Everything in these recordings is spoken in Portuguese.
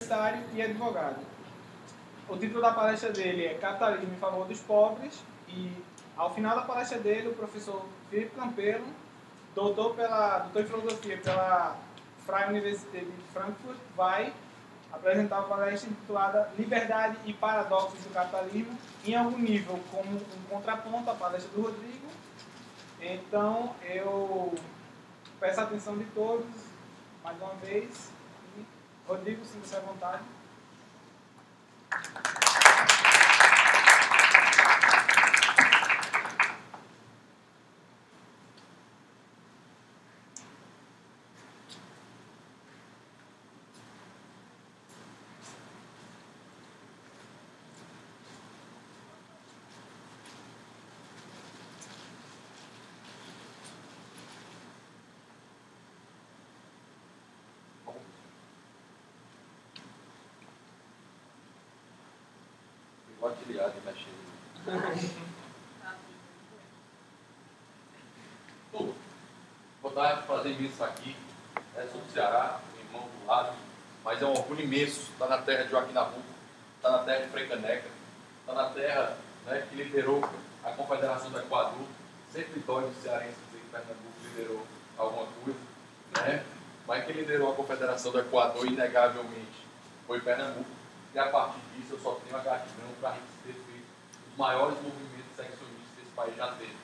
Universitário e advogado. O título da palestra dele é Capitalismo em Favor dos Pobres e, ao final da palestra dele, o professor Felipe Campelo, doutor em Filosofia pela Freie Universität de Frankfurt, vai apresentar uma palestra intitulada Liberdade e Paradoxos do Capitalismo, em algum nível como um contraponto à palestra do Rodrigo. Então, eu peço a atenção de todos, mais uma vez. Rodrigo, sinta-se à vontade. Compartilhado e mexendo. Boa tarde, prazer imenso estar aqui. Sou do Ceará, meu irmão do lado, mas é um orgulho imenso estar na terra de Joaquim Nabuco, estar na terra de Frei Caneca, estar na terra, né, que liderou a Confederação do Equador. Sempre dói no cearense dizer que Pernambuco liderou alguma coisa, né? Mas quem liderou a Confederação do Equador, inegavelmente, foi Pernambuco. E a partir disso eu só tenho a gratidão para a gente ter feito os maiores movimentos seccionistas que esse país já teve,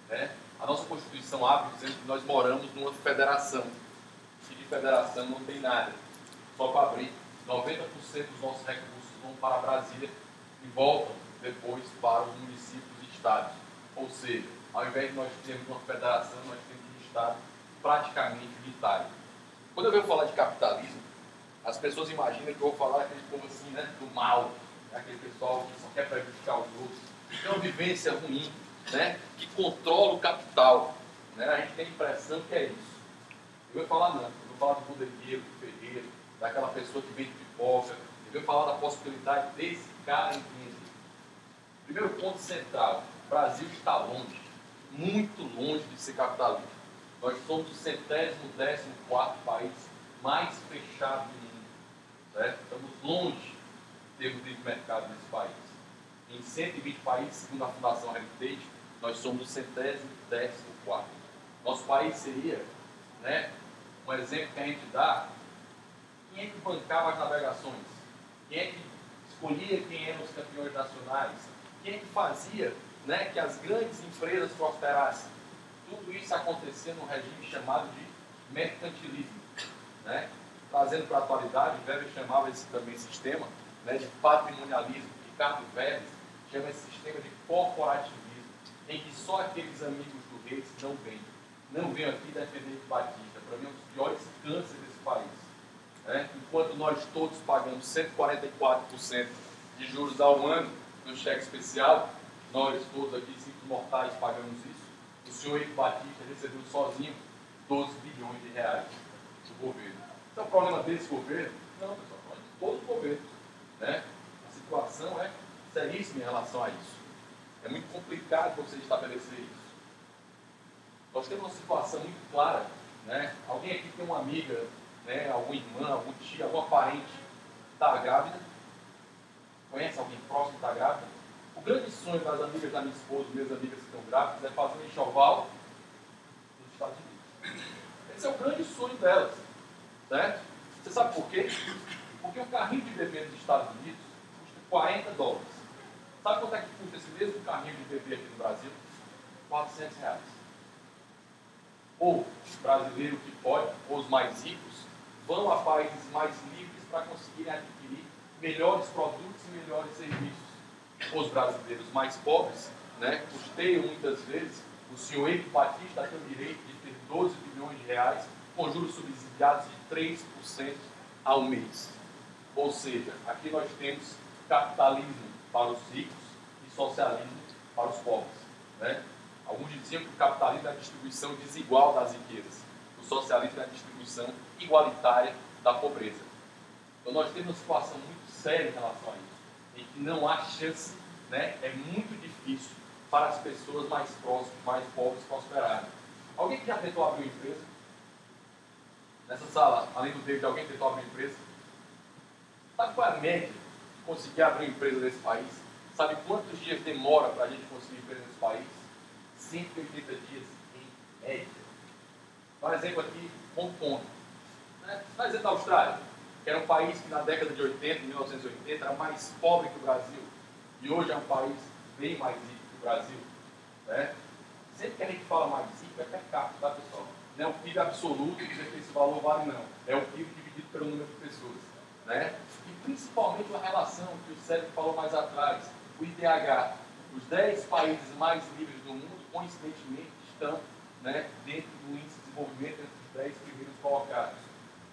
né? A nossa Constituição abre dizendo que nós moramos numa federação, e de federação não tem nada. Só para abrir, 90% dos nossos recursos vão para Brasília e voltam depois para os municípios e estados. Ou seja, ao invés de nós termos uma federação, nós temos um estado praticamente unitário. Quando eu venho falar de capitalismo, as pessoas imaginam que eu vou falar aquele povo assim, né, do mal, aquele pessoal que só quer prejudicar os outros, que tem uma vivência ruim, né, que controla o capital. Né? A gente tem a impressão que é isso. Eu vou falar não, eu vou falar do bodegueiro, do ferreiro, daquela pessoa que vende pipoca, eu vou falar da possibilidade desse cara empreender. Primeiro ponto central, o Brasil está longe, muito longe de ser capitalista. Nós somos o 114º país mais fechado do mundo. Certo? Estamos longe de termos livre mercado nesse país. Em 120 países, segundo a Fundação Heritage, nós somos o 114º. Nosso país seria, né, um exemplo que a gente dá, quem é que bancava as navegações? Quem é que escolhia quem eram os campeões nacionais? Quem é que fazia, né, que as grandes empresas prosperassem? Tudo isso acontecia num regime chamado de mercantilismo. Né? Trazendo para a atualidade, Weber chamava esse também sistema, né, de patrimonialismo. Ricardo Weber chama esse sistema de corporativismo, em que só aqueles amigos do rei não vêm. Não venho aqui defender o Batista, para mim é um dos piores cânceres desse país. Né? Enquanto nós todos pagamos 144% de juros ao ano no cheque especial, nós todos aqui, simples mortais, pagamos isso. O senhor Eike Batista recebeu sozinho 12 bilhões de reais do governo. Isso é um problema desse governo? Não, pessoal, é de todos os governos. Né? A situação é seríssima em relação a isso. É muito complicado você estabelecer isso. Nós temos uma situação muito clara. Né? Alguém aqui tem uma amiga, né, alguma irmã, algum tio, alguma parente está grávida? Conhece alguém próximo que está grávida? O grande sonho das amigas da minha esposa, minhas amigas que estão grávidas, é fazer um enxoval nos Estados Unidos. Esse é o grande sonho delas. Certo? Você sabe por quê? Porque um carrinho de bebê nos Estados Unidos custa $40. Sabe quanto é que custa esse mesmo carrinho de bebê aqui no Brasil? R$400. Ou o brasileiro que pode, ou os mais ricos, vão a países mais livres para conseguirem adquirir melhores produtos e melhores serviços. Os brasileiros mais pobres, né, custeiam muitas vezes. O senhor Eike Batista tem o direito de ter 12 bilhões de reais com juros subsidiados de 3% ao mês. Ou seja, aqui nós temos capitalismo para os ricos e socialismo para os pobres. Né? Alguns diziam que o capitalismo é a distribuição desigual das riquezas. O socialismo é a distribuição igualitária da pobreza. Então nós temos uma situação muito séria em relação a isso, em que não há chance, né? É muito difícil para as pessoas mais próximas, mais pobres prosperarem. Alguém que já tentou abrir uma empresa? Nessa sala, além do David, alguém tentou abrir uma empresa? Sabe qual é a média de conseguir abrir uma empresa nesse país? Sabe quantos dias demora para a gente conseguir empresa nesse país? 180 dias em média. Por exemplo aqui, Hong Kong. Por exemplo da Austrália, que era um país que na década de 80, 1980, era mais pobre que o Brasil. E hoje é um país bem mais rico que o Brasil. Né? Sempre que a gente fala mais rico é per capita, tá, pessoal? Não é o PIB absoluto dizer que esse valor vale, não. É o PIB dividido pelo número de pessoas. Né? E principalmente a relação que o Sérgio falou mais atrás, o IDH. Os 10 países mais livres do mundo, coincidentemente, estão, né, dentro do índice de desenvolvimento entre os 10 primeiros colocados.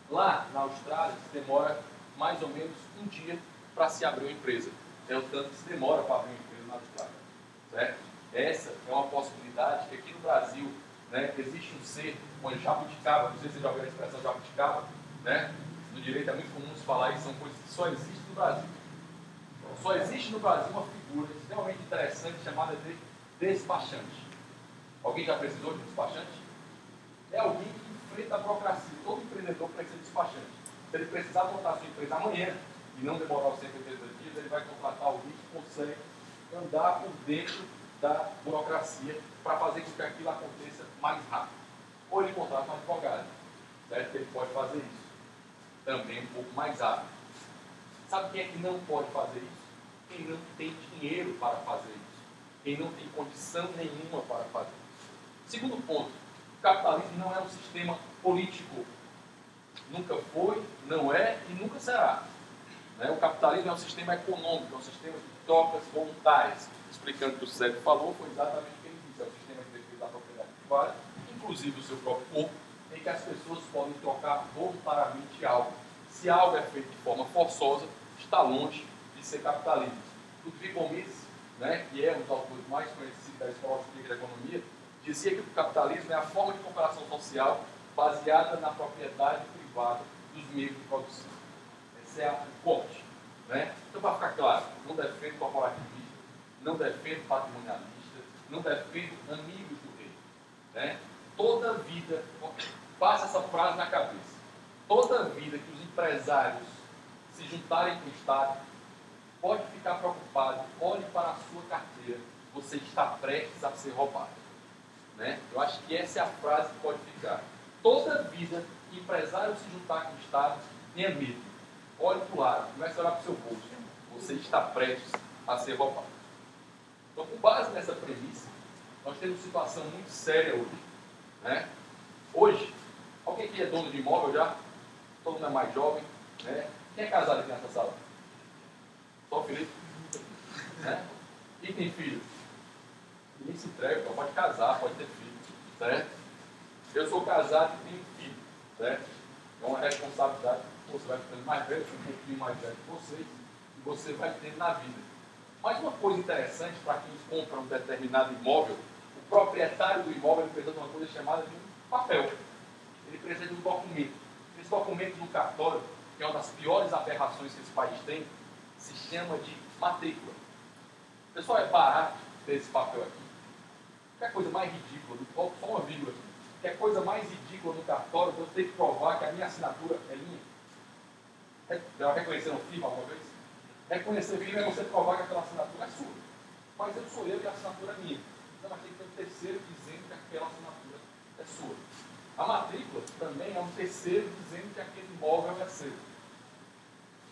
Lá, na Austrália, se demora mais ou menos um dia para se abrir uma empresa. É o tanto que se demora para abrir uma empresa na Austrália. Certo? Essa é uma possibilidade que aqui no Brasil, né, existe um ser, uma jabuticaba, não sei se você já ouviu a expressão jabuticaba, né? No direito é muito comum se falar isso, são coisas que só existem no Brasil. Só existe no Brasil uma figura extremamente interessante chamada de despachante. Alguém já precisou de despachante? É alguém que enfrenta a burocracia. Todo empreendedor precisa de despachante. Se ele precisar montar a sua empresa amanhã e não demorar os 180 dias, ele vai contratar alguém que consegue andar por dentro da burocracia para fazer com que aquilo aconteça mais rápido. Ou ele contrata um advogado, certo? Que ele pode fazer isso. Também um pouco mais rápido. Sabe quem é que não pode fazer isso? Quem não tem dinheiro para fazer isso. Quem não tem condição nenhuma para fazer isso. Segundo ponto, o capitalismo não é um sistema político. Nunca foi, não é e nunca será. Né? O capitalismo é um sistema econômico, é um sistema de trocas voluntárias. Explicando o que o Sérgio falou, foi exatamente o que ele disse. É um sistema de defesa da propriedade privada, inclusive o seu próprio corpo, em que as pessoas podem trocar voluntariamente algo. Se algo é feito de forma forçosa, está longe de ser capitalismo. Ludwig Mises, né, que é um dos autores mais conhecidos da Escola Austríaca de Economia, dizia que o capitalismo é a forma de cooperação social baseada na propriedade privada dos meios de produção. Esse é o corte. Né? Então, para ficar claro, não defendo corporativista, não defendo patrimonialista, não defendo amigos do rei. Né? Toda vida, passa essa frase na cabeça, toda vida que os empresários se juntarem com o Estado, pode ficar preocupado, olhe para a sua carteira, você está prestes a ser roubado. Né? Eu acho que essa é a frase que pode ficar. Toda vida que empresário se juntar com o Estado, tenha medo. Olhe para o lado, comece a olhar para o seu bolso. Você está prestes a ser roubado. Então, com base nessa premissa, nós temos uma situação muito séria hoje. Né? Hoje, alguém que é dono de imóvel já? Todo mundo é mais jovem. Né? Quem é casado aqui nessa sala? Só o Felipe? Né? E tem filho? Ninguém se entrega, pode casar, pode ter filho. Certo? Eu sou casado e tenho filho. Certo? É uma responsabilidade que você vai ficando mais velho, um pouquinho mais velho que vocês, e você vai tendo na vida. Mas uma coisa interessante para quem compra um determinado imóvel, o proprietário do imóvel precisa de uma coisa chamada de um papel. Ele precisa de um documento. Esse documento no cartório, que é uma das piores aberrações que esse país tem, se chama de matrícula. Pessoal, é barato ter esse papel aqui. Qualquer coisa mais ridícula, só uma vírgula aqui. Qualquer coisa mais ridícula no cartório, eu tenho que provar que a minha assinatura é minha. Já reconheceram firma alguma vez? Reconhecer firma é você provar que aquela assinatura é sua. Mas eu sou eu e a assinatura é minha. Então, mas tem que ter um terceiro dizendo que aquela assinatura é sua. A matrícula também é um terceiro dizendo que aquele imóvel é seu.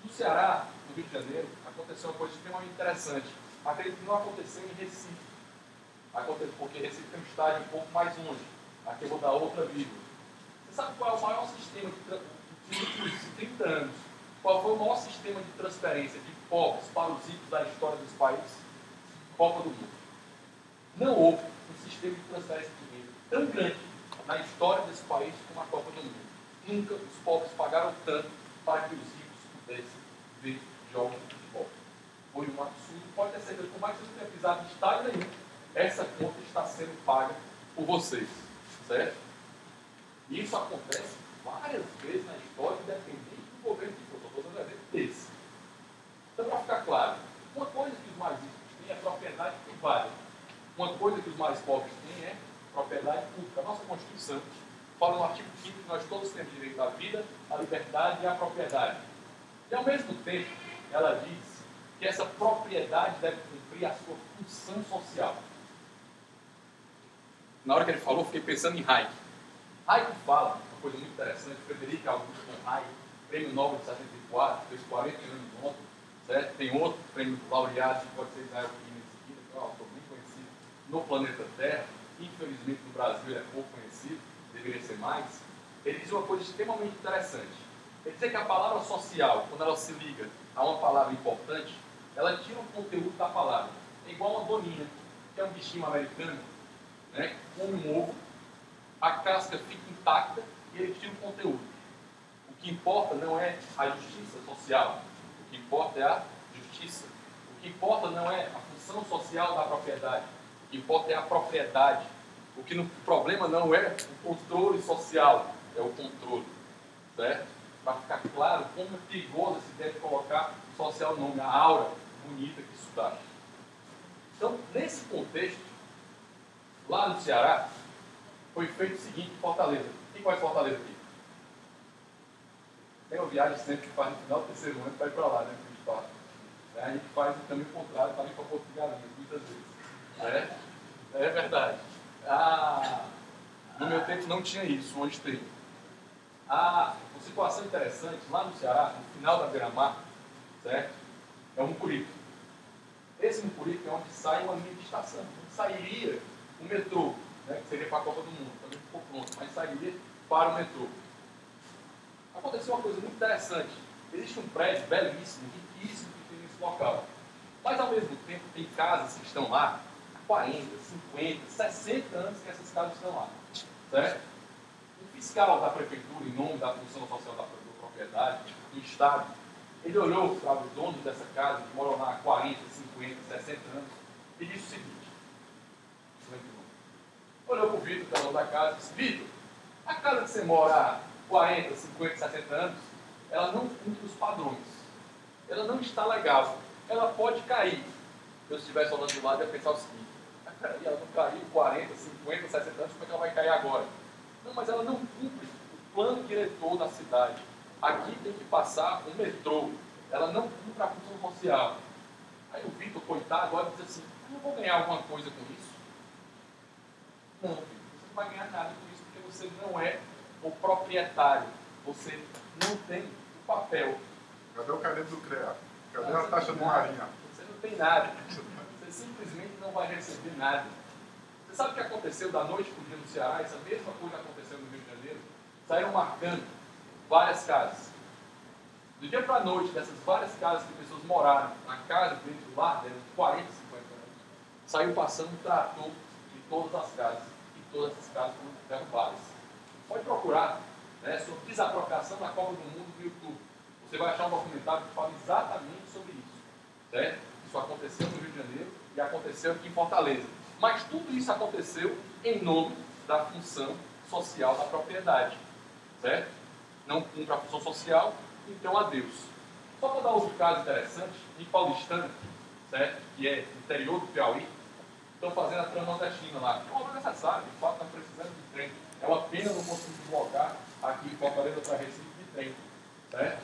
No Ceará, no Rio de Janeiro, aconteceu uma coisa extremamente interessante. Acredito que não aconteceu em Recife. Aconteceu porque Recife tem um estádio um pouco mais longe. Aqui eu vou dar outra vírgula. Você sabe qual é o maior sistema de últimos 30 anos? Qual foi o maior sistema de transferência de pobres para os ricos da história desse país? Copa do Mundo. Não houve um sistema de transferência de dinheiro tão grande na história desse país como a Copa do Mundo. Nunca os pobres pagaram tanto para que os ricos pudessem ver jogos de futebol. Foi um absurdo. Pode ter certeza, por mais que você não tenha pisado em estádio nenhum, essa conta está sendo paga por vocês. Certo? E isso acontece várias vezes na história, independente do governo que for. Estou dando exemplo desse. Então, para ficar claro, uma coisa que os mais ricos têm é propriedade privada. Uma coisa que os mais pobres têm é propriedade pública. A nossa Constituição fala no artigo 5º que nós todos temos direito à vida, à liberdade e à propriedade. E ao mesmo tempo, ela diz que essa propriedade deve cumprir a sua função social. Na hora que ele falou, eu fiquei pensando em Hayek. Hayek fala uma coisa muito interessante, Frederico Augusto von Hayek, prêmio Nobel de 74, fez 40 anos ontem, certo? Tem outro prêmio laureado, que pode ser Israel Kina em seguida, que é um autor bem conhecido no planeta Terra, infelizmente no Brasil ele é pouco conhecido, deveria ser mais. Ele diz uma coisa extremamente interessante. Ele diz que a palavra social, quando ela se liga a uma palavra importante, ela tira o conteúdo da palavra. É igual uma doninha, que é um bichinho americano, né? Come um ovo, a casca fica intacta e ele tira o conteúdo. O que importa não é a justiça social, o que importa é a justiça. O que importa não é a função social da propriedade, o que importa é a propriedade. O problema não é o controle social, é o controle. Certo? Para ficar claro como é perigoso se deve colocar social no nome, a aura bonita que isso dá. Então, nesse contexto, lá no Ceará, foi feito o seguinte em Fortaleza. Quem conhece Fortaleza aqui? Tem uma viagem sempre que faz no final do terceiro ano para ir para lá, né? A gente faz o caminho contrário para ir para Porto de Galinhas, muitas vezes. É verdade. No meu tempo não tinha isso, hoje tem. Uma situação interessante, lá no Ceará, no final da beira-mar, certo? É um mucuripe. Esse mucuripe é onde sai uma linha de estação, onde sairia o metrô, né, que seria para a Copa do Mundo, também ficou pronto, mas sairia para o metrô. Aconteceu uma coisa muito interessante. Existe um prédio belíssimo, riquíssimo que tem nesse local. Mas, ao mesmo tempo, tem casas que estão lá há 40, 50, 60 anos que essas casas estão lá. Certo? O fiscal da prefeitura, em nome da função social da propriedade, do Estado, ele olhou para os donos dessa casa, que moram lá há 40, 50, 60 anos, e disse o seguinte: olhou para o Vitor, que é o dono da casa, e disse: Vitor, a casa que você mora há 40, 50, 60 anos, ela não cumpre os padrões. Ela não está legal. Ela pode cair. Se eu estivesse olhando do lado, eu ia pensar o seguinte: peraí, ela não caiu 40, 50, 60 anos, como é que ela vai cair agora? Não, mas ela não cumpre o plano diretor da cidade. Aqui tem que passar um metrô. Ela não cumpre a função social. Aí o Vitor, coitado, agora diz assim: eu não vou ganhar alguma coisa com isso? Não, Vitor, você não vai ganhar nada com isso, porque você não é o proprietário. Você não tem o papel. Cadê o carimbo do CREA? Cadê a taxa de marinha? Você não tem nada. Você simplesmente não vai receber nada. Você sabe o que aconteceu da noite para o dia no Ceará? Essa mesma coisa aconteceu no Rio de Janeiro. Saíram marcando várias casas. Do dia para a noite, dessas várias casas que pessoas moraram, na casa dentro do lar, deram 40, 50 anos, saiu passando um trator de todas as casas. E todas essas casas foram derrubadas. Pode procurar, né, sobre desapropriação na Copa do Mundo no YouTube. Você vai achar um documentário que fala exatamente sobre isso. Certo? Isso aconteceu no Rio de Janeiro e aconteceu aqui em Fortaleza. Mas tudo isso aconteceu em nome da função social da propriedade. Certo? Não cumpre a função social, então adeus. Só para dar outro caso interessante, em Paulistana, certo? Que é interior do Piauí, estão fazendo a Transnordestina lá. É uma obra necessária, de fato, está precisando de trem. É uma pena não conseguir deslocar aqui em Fortaleza para Recife de trem. Certo?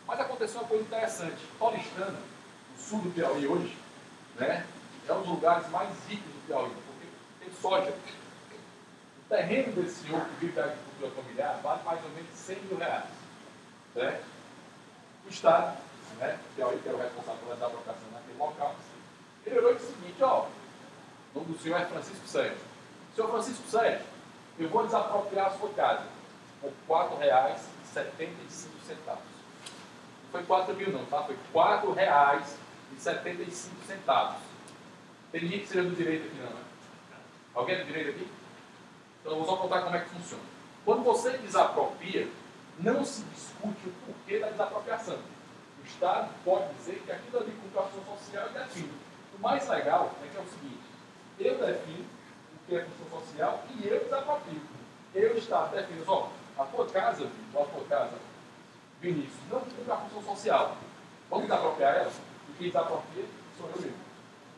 Mas aconteceu uma coisa interessante. Paulistana, no sul do Piauí hoje, né, é um dos lugares mais ricos do Piauí, porque tem soja. O terreno desse senhor que vive da agricultura familiar vale mais ou menos 100 mil reais. Certo? O Estado, né, o Piauí, que era o responsável pela desapropriação naquele local, ele olhou e disse o seguinte: ó, o nome do senhor é Francisco Sérgio. Senhor Francisco Sérgio, eu vou desapropriar a sua casa por R$ 4,75. Não foi 4 mil não, tá? Foi R$ 4,75. Tem ninguém que seja do direito aqui não, né? Alguém é do direito aqui? Então eu vou só contar como é que funciona. Quando você desapropria, não se discute o porquê da desapropriação. O Estado pode dizer que aquilo ali cumpre a função social e define. O mais legal é que é o seguinte: eu defino o que é função social e eu desaproprio. Eu, Estado, defino, ó, a tua casa, ou a tua casa, Vinícius, não cumpre a função social. Vamos desapropriar ela? O que desapropria sou eu mesmo.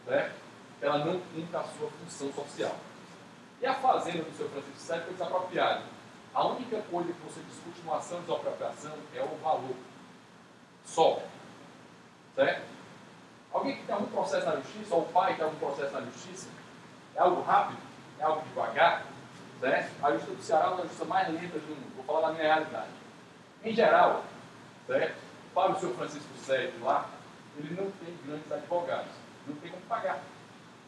Né? Ela não cumpre a sua função social. E a fazenda do seu Francisco Sérgio foi desapropriada. A única coisa que você discute numa ação de desapropriação é o valor. Só. Certo? Alguém que tem algum processo na justiça, ou o pai que tem algum processo na justiça, é algo rápido, é algo devagar, certo? A justiça do Ceará é uma justiça mais lenta do mundo. Vou falar da minha realidade. Em geral, certo? Para o senhor Francisco Sérgio lá, ele não tem grandes advogados, não tem como pagar.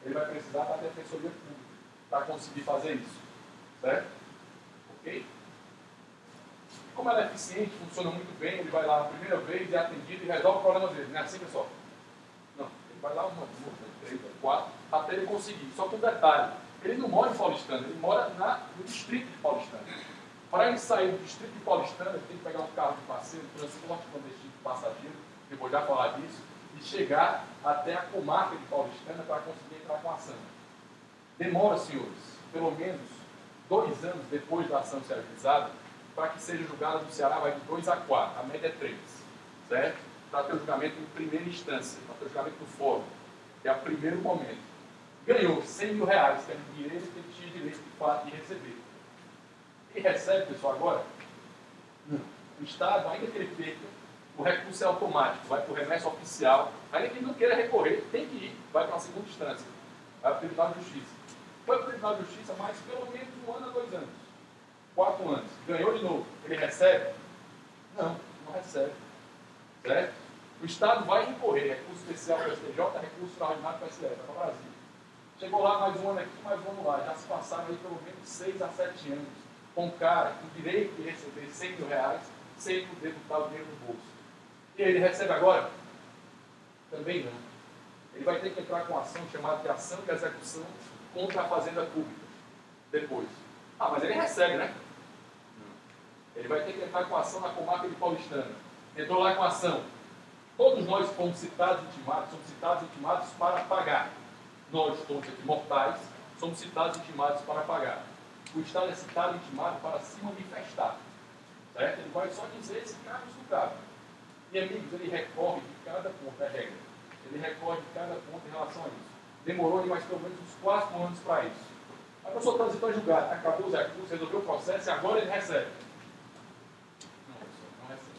Ele vai precisar da defensoria pública para conseguir fazer isso, certo? Ok? Como ela é eficiente, funciona muito bem, ele vai lá a primeira vez, é atendido e resolve o problema dele. Não é assim, pessoal? Não, ele vai lá uma, duas, três, quatro, até ele conseguir. Só com um detalhe, ele não mora em Paulistana, ele mora no distrito de Paulistana. Para ele sair do distrito de Paulistana, ele tem que pegar um carro de passeio, um transporte clandestino de passageiro, eu vou já falar disso, e chegar até a comarca de Paulistana para conseguir entrar com a ação. Demora, senhores, pelo menos 2 anos depois da ação ser ajuizada, para que seja julgada no Ceará, vai de 2 a 4, a média é 3, certo? Para ter o julgamento em primeira instância, para ter o julgamento do fórum, que é o primeiro momento. Ganhou 100 mil reais, que é dinheiro que ele tinha direito de fato de receber. E recebe, pessoal, agora? Não. O Estado, ainda que ele perca, o recurso é automático, vai para o remessa oficial, ainda que ele não queira recorrer, tem que ir, vai para a segunda instância, vai para o Tribunal de Justiça. Foi para o Tribunal de Justiça mais pelo menos 1 ano a 2 anos. 4 anos. Ganhou de novo. Ele recebe? Não, não recebe. Certo? O Estado vai recorrer. Recurso especial para o STJ, recurso extraordinário para o STF, para o Brasil. Chegou lá mais 1 ano aqui, mais 1 ano lá. Já se passaram aí pelo menos 6 a 7 anos com um cara com direito de receber 100 mil reais sem poder botar o dinheiro no bolso. E ele recebe agora? Também não. Ele vai ter que entrar com uma ação chamada de ação de execução contra a Fazenda Pública. Depois. Ah, mas ele recebe, né? Ele vai ter que entrar com ação na comarca de Paulistana. Entrou lá com ação. Todos nós fomos citados e intimados, somos citados e intimados para pagar. Nós, todos aqui mortais, somos citados e intimados para pagar. O Estado é citado e intimado para se manifestar. Certo? Ele vai só dizer esse caso do caso. E, amigos, ele recorre de cada ponto, é regra. Ele recorre de cada ponto em relação a isso. Demorou mais pelo menos uns 4 anos para isso. A pessoa transitou a julgar, acabou os recursos, resolveu o processo e agora ele recebe. Não recebe.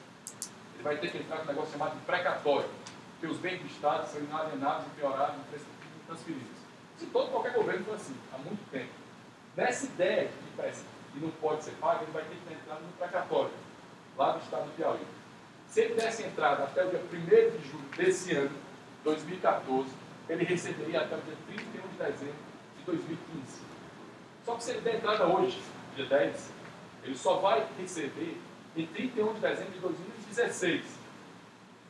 Ele vai ter que entrar com um negócio chamado de precatório, que os bens do Estado são inalienados, empeorados, transferidos. Se todo qualquer governo foi assim, há muito tempo. Nessa ideia que não pode ser pago, ele vai ter que entrar no precatório, lá do Estado do Piauí. Se ele desse entrada até o dia 1º de julho desse ano, 2014, ele receberia até o dia 31 de dezembro de 2015. Só que se ele der entrada hoje, dia 10, ele só vai receber em 31 de dezembro de 2016.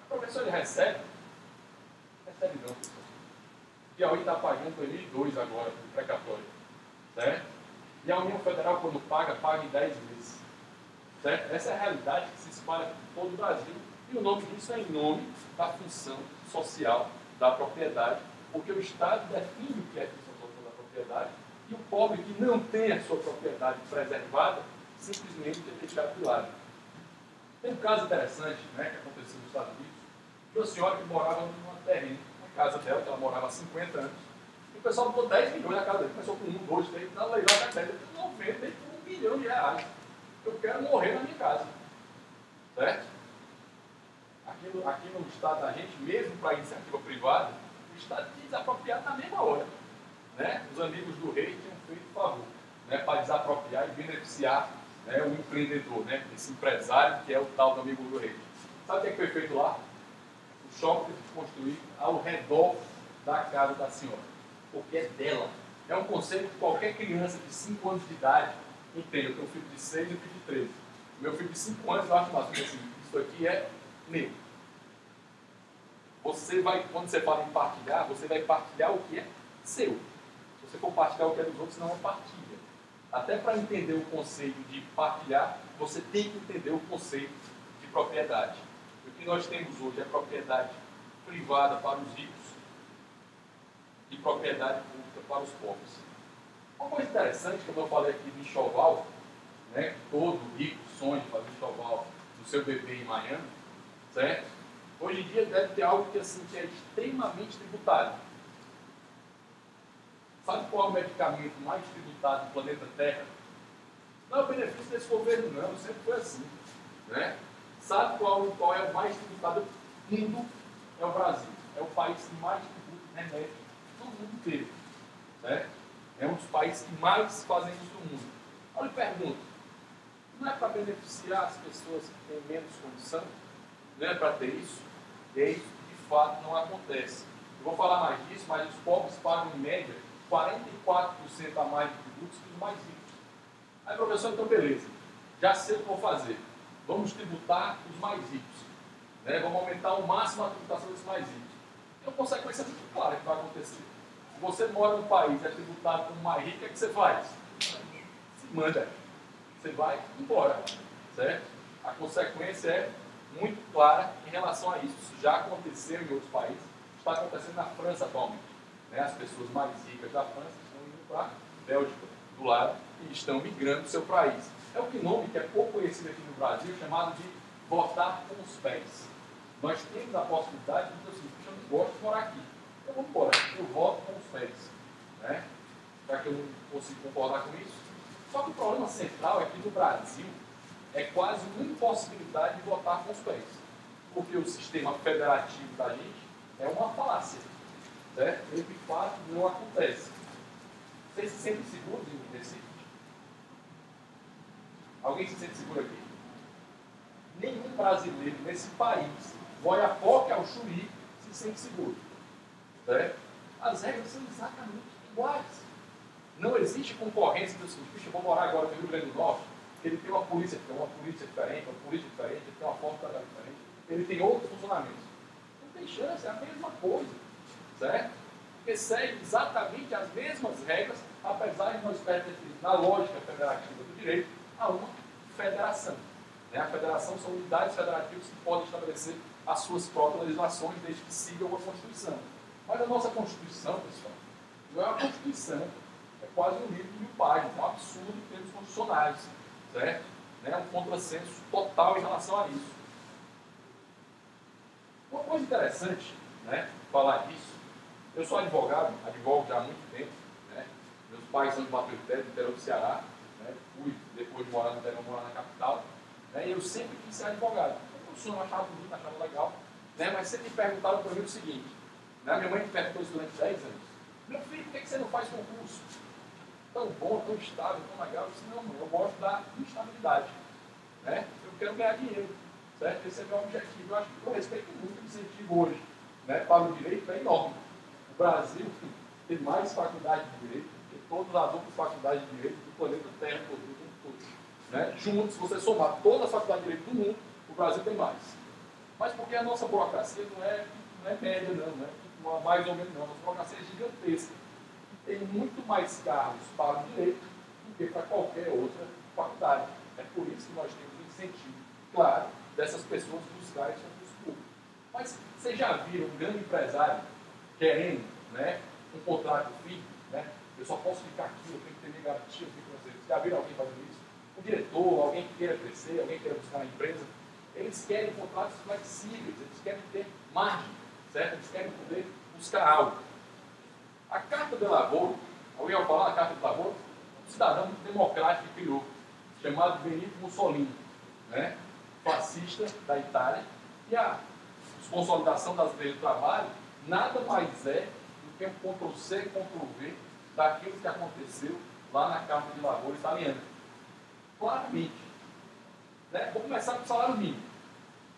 A professora ele recebe? Recebe não, professor. O Piauí está pagando 2002 agora, no precatório. Certo? E a União Federal, quando paga, paga em 10 meses. Certo? Essa é a realidade que se espalha por todo o Brasil. E o nome disso é em nome da função social da propriedade, porque o Estado define o que é a função social da propriedade e o pobre que não tem a sua propriedade preservada simplesmente é deixado de lado. Tem um caso interessante, né, que aconteceu nos Estados Unidos, de uma senhora que morava numa terreno, na casa dela, que ela morava há 50 anos, e o pessoal botou 10 milhões na casa dele, começou com 1, 2, 3, na leilão da casa dele, eu vendo ele por 1 milhão de reais. Eu quero morrer na minha casa. Certo? Aqui no Estado da gente, mesmo para iniciativa privada, o Estado tinha desapropriado na mesma hora. Né? Os amigos do rei tinham feito favor, né, para desapropriar e beneficiar, né, o empreendedor, né, esse empresário que é o tal do amigo do rei. Sabe o que foi feito lá? O shopping foi construído ao redor da casa da senhora, porque é dela. É um conceito que qualquer criança de 5 anos de idade entende. Eu tenho um filho de 6 e um filho de 13. O meu filho de 5 anos, eu acho mais assim, isso aqui é meu. Você vai, quando você fala em partilhar, você vai partilhar o que é seu. Se você for partilhar o que é dos outros, não é partilha. Até para entender o conceito de partilhar, você tem que entender o conceito de propriedade. O que nós temos hoje é propriedade privada para os ricos e propriedade pública para os pobres. Uma coisa interessante, como eu falei aqui do enxoval, né, que todo rico sonha de fazer enxoval do seu bebê em Miami, certo? Hoje em dia deve ter algo que, assim, que é extremamente tributário. Sabe qual é o medicamento mais tributado do planeta Terra? Não é o benefício desse governo, não. Sempre foi assim. Né? Sabe qual é o mais tributado? mundo é o Brasil. É o país que mais tributa remete no mundo inteiro. Certo? É um dos países que mais fazem isso no mundo. Olha, eu pergunto, não é para beneficiar as pessoas que têm menos condição? Não é para ter isso? E é isso que de fato não acontece. Eu vou falar mais disso, mas os pobres pagam em média 44% a mais de tributos que os mais ricos. Aí, professor, então beleza, já sei o que vou fazer. Vamos tributar os mais ricos. Né? Vamos aumentar ao máximo a tributação dos mais ricos. Tem uma consequência muito clara que vai acontecer. Se você mora num país e é tributado como mais rico, o que você faz? Se manda. Você vai embora. Certo? A consequência é muito clara em relação a isso. Isso já aconteceu em outros países. Está acontecendo na França atualmente. Né? As pessoas mais ricas da França estão indo para a Bélgica, do lado, e estão migrando para o seu país. É um nome que é pouco conhecido aqui no Brasil, chamado de votar com os pés. Nós temos a possibilidade de dizer assim, eu não gosto de morar aqui. Eu vou embora, eu voto com os pés. Né? Já que eu não consigo concordar com isso. Só que o problema central é que no Brasil é quase uma impossibilidade de votar com os pés. Porque o sistema federativo da gente é uma falácia. Certo? Ele de fato não acontece. Vocês se sentem seguros em Recife? Alguém se sente seguro aqui? Nenhum brasileiro nesse país, do Oiapoque ao Chuí, se sente seguro. Certo? As regras são exatamente iguais. Não existe concorrência do seguinte, eu vou morar agora no Rio Grande do Norte, ele tem uma polícia diferente, ele tem uma forma de trabalho diferente, ele tem outros funcionamentos. Não tem chance, é a mesma coisa. Certo? Porque segue exatamente as mesmas regras, apesar de nós pertencermos, na lógica federativa do direito, a uma federação. Né? A federação são unidades federativas que podem estabelecer as suas próprias legislações, desde que sigam a Constituição. Mas a nossa Constituição, pessoal, não é uma Constituição, é quase um livro de 1000 páginas, é um absurdo em termos constitucionais, certo? É um contrassenso total em relação a isso. Uma coisa interessante, né, falar disso, eu sou advogado, advogo já há muito tempo, né? Meus pais são de Batuité, do interior do Ceará, né? Fui, depois de morar no interior, morar na capital, né? E eu sempre quis ser advogado. Eu não achava bonito, achava legal, né? Mas sempre me perguntaram para mim o seguinte, né? Minha mãe me perguntou isso durante 10 anos, meu filho, por que você não faz concurso? Tão bom, tão estável, tão legal. Eu disse, não, mãe, eu gosto da instabilidade, né? Eu quero ganhar dinheiro, certo? Esse é o meu objetivo. Eu acho que eu respeito muito o incentivo hoje, né? Para o direito é enorme. O Brasil tem mais faculdade de direito do que todas as outras faculdades de direito do planeta Terra todo. Né? Juntos, se você somar todas as faculdades de direito do mundo, o Brasil tem mais. Mas porque a nossa burocracia não é média, não é mais ou menos não. A nossa burocracia é gigantesca. Tem muito mais cargos para o direito do que para qualquer outra faculdade. É por isso que nós temos um incentivo, claro, dessas pessoas buscarem concurso público. Mas vocês já viram um grande empresário querendo, né, um contrato firme, né? Eu só posso ficar aqui, eu tenho que ter minha garantia, eu tenho que fazer isso. Já viram alguém fazendo isso? Um diretor, alguém que queira crescer, alguém que queira buscar na empresa, eles querem contratos flexíveis, eles querem ter margem, certo? Eles querem poder buscar algo. A Carta de Lavoro, alguém vai falar da Carta de Lavoro? Um cidadão democrático que criou, chamado Benito Mussolini, né? Fascista da Itália, e a consolidação das leis do trabalho nada mais é do que um Ctrl-C, Ctrl-V daquilo que aconteceu lá na Carta de Lavoro italiana. Claramente. Né? Vou começar com o salário mínimo.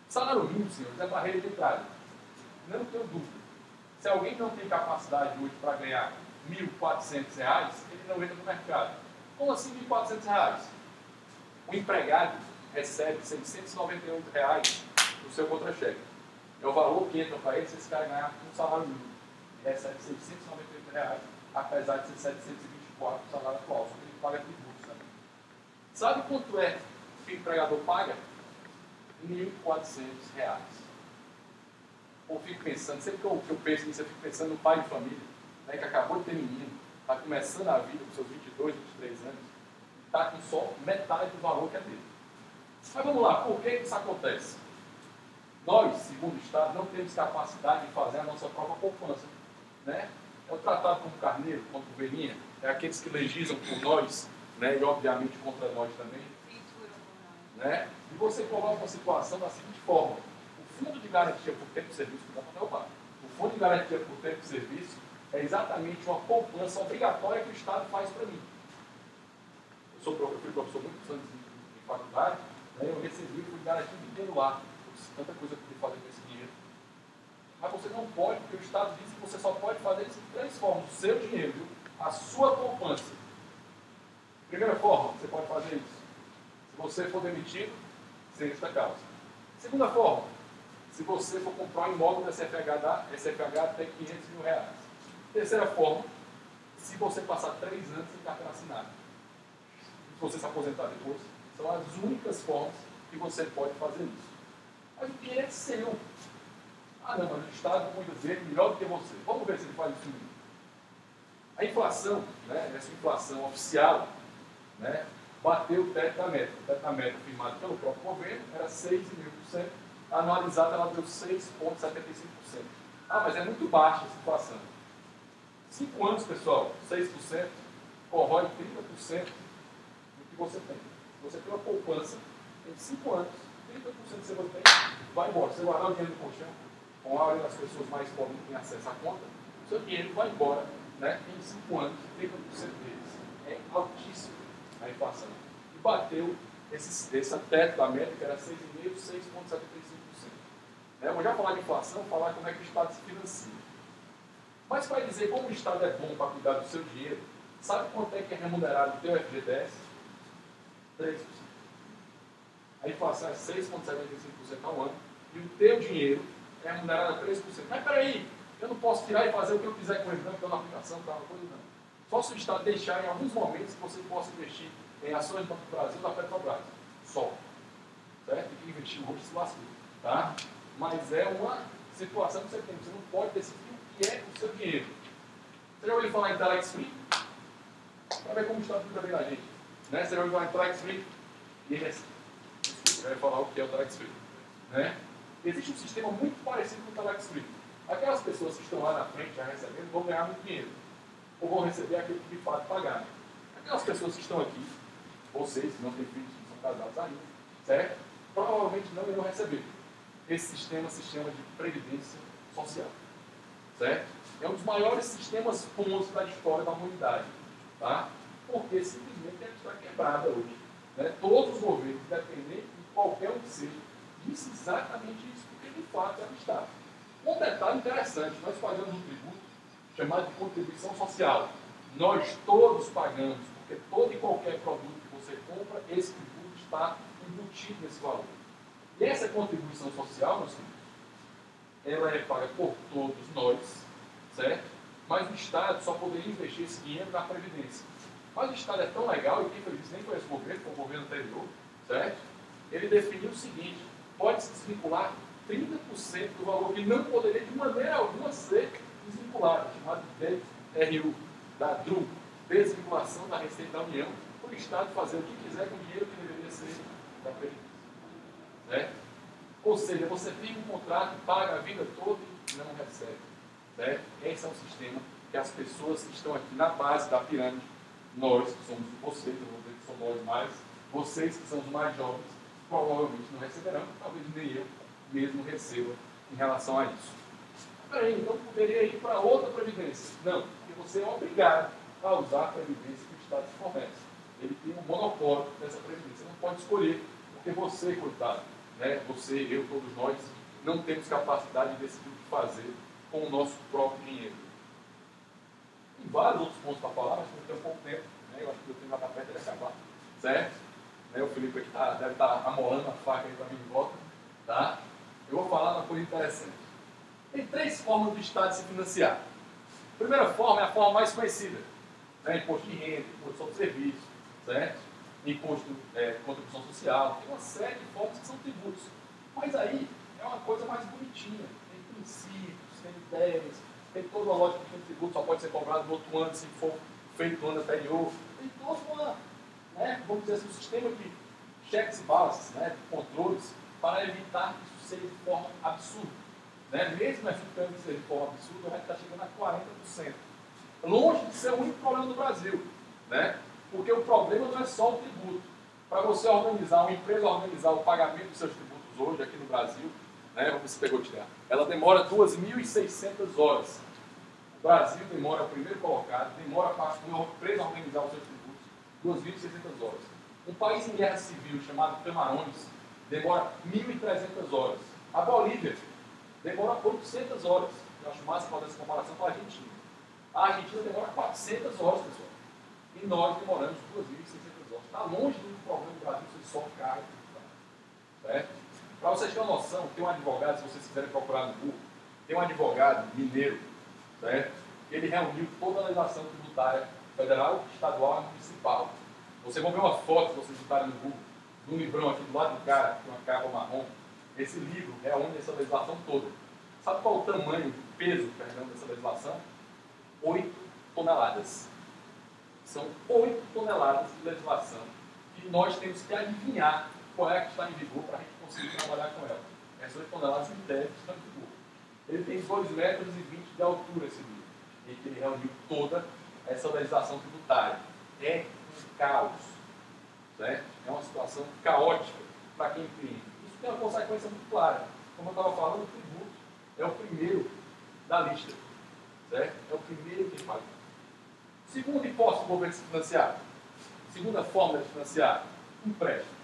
Salário mínimo, senhores, é barreira de entrada. Não tenho dúvida. Se alguém não tem capacidade hoje para ganhar R$ 1.400, ele não entra no mercado. Como assim R$ 1.400? O empregado recebe R$ 698 no seu contra-cheque. É o valor que entra para ele se esse cara ganhar um salário mínimo. Ele recebe R$ 698, apesar de ser 724 o salário atual, só que ele paga tributos também. Sabe quanto é que o empregador paga? R$ 1.400. Eu fico pensando, sempre que eu penso nisso, eu fico pensando no pai de família, né, que acabou de ter menino, está começando a vida com seus 22, 23 anos, e está com só metade do valor que é dele. Mas vamos lá, por que isso acontece? Nós, segundo o Estado, não temos capacidade de fazer a nossa própria poupança. Né? É o tratado como carneiro, como ovelhinha, é aqueles que legislam por nós, né, e obviamente contra nós também. Né? E você coloca uma situação da seguinte forma: o fundo de garantia por tempo de serviço, não dá para derrubar. O fundo de garantia por tempo de serviço é exatamente uma poupança obrigatória que o Estado faz para mim. Eu fui professor muitos anos em faculdade, né, eu recebi o fundo de garantia de dinheiro lá. Tanta coisa que eu podia fazer com esse dinheiro. Mas você não pode, porque o Estado diz que você só pode fazer isso de três formas. O seu dinheiro, viu? A sua poupança. Primeira forma, você pode fazer isso. Se você for demitido, sem esta causa. Segunda forma, se você for comprar um imóvel da SFH até 500 mil reais. Terceira forma, se você passar 3 anos sem carteira assinada. Se você se aposentar depois, são as únicas formas que você pode fazer isso. Mas o dinheiro é seu. Ah, não, mas o Estado cuida dele melhor do que você. Vamos ver se ele faz isso mesmo. A inflação, né, essa inflação oficial, né, bateu o teto da meta. O teto da meta firmado pelo próprio governo era 6,5%. Anualizada, ela deu 6,75%. Ah, mas é muito baixa essa inflação. 5 anos, pessoal, 6%, corrói 30% do que você tem. Você tem uma poupança em 5 anos, 30% que você tem, vai embora. Você guardar o dinheiro no colchão, com a maioria das pessoas mais pobres que têm acesso à conta, o seu dinheiro vai embora, né, em 5 anos, 30% deles. É altíssimo a inflação. E bateu esse teto da meta, que era 6,5%, 6,75%. Né? Eu já falar de inflação, falar como é que o Estado se financia. Mas para dizer como o Estado é bom para cuidar do seu dinheiro, sabe quanto é que é remunerado o teu FGTS? 3%. A inflação é 6,75% ao ano e o teu dinheiro é remunerado a 3%. Mas peraí, eu não posso tirar e fazer o que eu quiser com ele, não, porque eu na aplicação, tal, coisa não. Só se o Estado deixar em alguns momentos que você possa investir em ações do Banco do Brasil da Petrobras. Só. Certo? E investir hoje se lascou. Tá? Mas é uma situação que você tem. Você não pode decidir o que é o seu dinheiro. Você já ouviu falar em Telex Free? Para ver como o Estado cuida bem da gente. Né? Você já ouviu falar em Telex Free? Eu ia falar o que é o Telex Free. Né? Existe um sistema muito parecido com o Telex Free. Aquelas pessoas que estão lá na frente já recebendo vão ganhar muito dinheiro. Ou vão receber aquilo que de fato pagaram. Aquelas pessoas que estão aqui, vocês que não têm filhos, que são casados ainda, certo? Provavelmente não irão receber. Esse sistema se chama de Previdência Social. Certo? É um dos maiores sistemas bons da história da humanidade. Tá? Porque simplesmente ele está quebrada hoje. Né? Todos os governos, independente de qualquer um que seja, disse exatamente isso, porque de fato é um Estado. Um detalhe interessante, nós pagamos um tributo chamado de contribuição social. Nós todos pagamos, porque todo e qualquer produto que você compra, esse tributo está embutido nesse valor. E essa contribuição social, meus filhos, ela é paga por todos nós, certo? Mas o Estado só poderia investir esse dinheiro na Previdência. Mas o Estado é tão legal, e quem fez isso nem foi esse governo, foi o governo anterior, certo? Ele definiu o seguinte: pode-se desvincular 30% do valor que não poderia de maneira alguma ser desvinculado, chamado de DRU, da DRU, desvinculação da Receita da União, para o Estado fazer o que quiser com o dinheiro que deveria ser da Previdência. Certo? Ou seja, você firma um contrato, paga a vida toda e não recebe. Certo? Esse é um sistema que as pessoas que estão aqui na base da pirâmide, nós que somos vocês, eu vou dizer que são nós mais, vocês que são os mais jovens, provavelmente não receberão, talvez nem eu mesmo receba em relação a isso. Peraí, então poderia ir para outra previdência? Não, porque você é obrigado a usar a previdência que o Estado te fornece. Ele tem um monopólio dessa previdência. Você não pode escolher, porque você, coitado, né, você, eu, todos nós, não temos capacidade de decidir o que fazer com o nosso próprio dinheiro. Tem vários outros pontos para falar, mas não tem pouco tempo, né, eu acho que o tempo vai estar perto de acabar, certo? Né, o Felipe aqui deve estar amolando a faca aí para mim de volta, tá? Eu vou falar uma coisa interessante. Tem 3 formas do Estado se financiar. A primeira forma é a forma mais conhecida. Né? Imposto de renda, imposto sobre serviço, certo? Imposto de contribuição social. Tem uma série de formas que são tributos. Mas aí é uma coisa mais bonitinha. Tem princípios, tem ideias, tem toda uma lógica que o tributo só pode ser cobrado no outro ano se for feito no ano anterior. Tem toda uma, né, vamos dizer assim, um sistema de checks e balances, né, de controles, para evitar que isso seja de forma absurda. Né? Mesmo ficando que seja de forma absurda, o resto está chegando a 40%. Longe de ser o único problema do Brasil. Né? Porque o problema não é só o tributo. Para você organizar, uma empresa organizar o pagamento dos seus tributos hoje aqui no Brasil, né? Vamos ver se pegou tirar. Ela demora 2.600 horas. O Brasil demora, o primeiro colocado, demora para uma empresa organizar os seus tributos 2.600 horas. Um país em guerra civil chamado Camarões demora 1.300 horas. A Bolívia demora 800 horas. Eu acho massa fazer essa comparação com a Argentina. A Argentina demora 400 horas, pessoal. E nós demoramos 2.600 horas. Está longe do problema do Brasil ser só carga. Certo? Para vocês terem uma noção, tem um advogado, se vocês quiserem procurar no Google, tem um advogado mineiro, certo? Ele reuniu toda a legislação tributária federal, estadual e municipal. Vocês vão ver uma foto, se vocês botarem no Google, de um livrão aqui do lado do cara, que tem uma capa marrom. Esse livro reúne essa legislação toda. Sabe qual é o tamanho, o peso, perdão, dessa legislação? 8 toneladas. São 8 toneladas de legislação que nós temos que adivinhar qual é a que está em vigor para a gente conseguir trabalhar com ela. Essas 8 toneladas em tese estão em vigor. Ele tem 2,20 metros de altura, esse livro, em que ele reuniu toda essa legislação tributária. É um caos. Certo? É uma situação caótica para quem empreende. Isso tem uma consequência muito clara. Como eu estava falando, o tributo é o primeiro da lista. Certo? É o primeiro que paga. Segunda hipótese do governo se financiar. Segunda forma de financiar, empréstimo.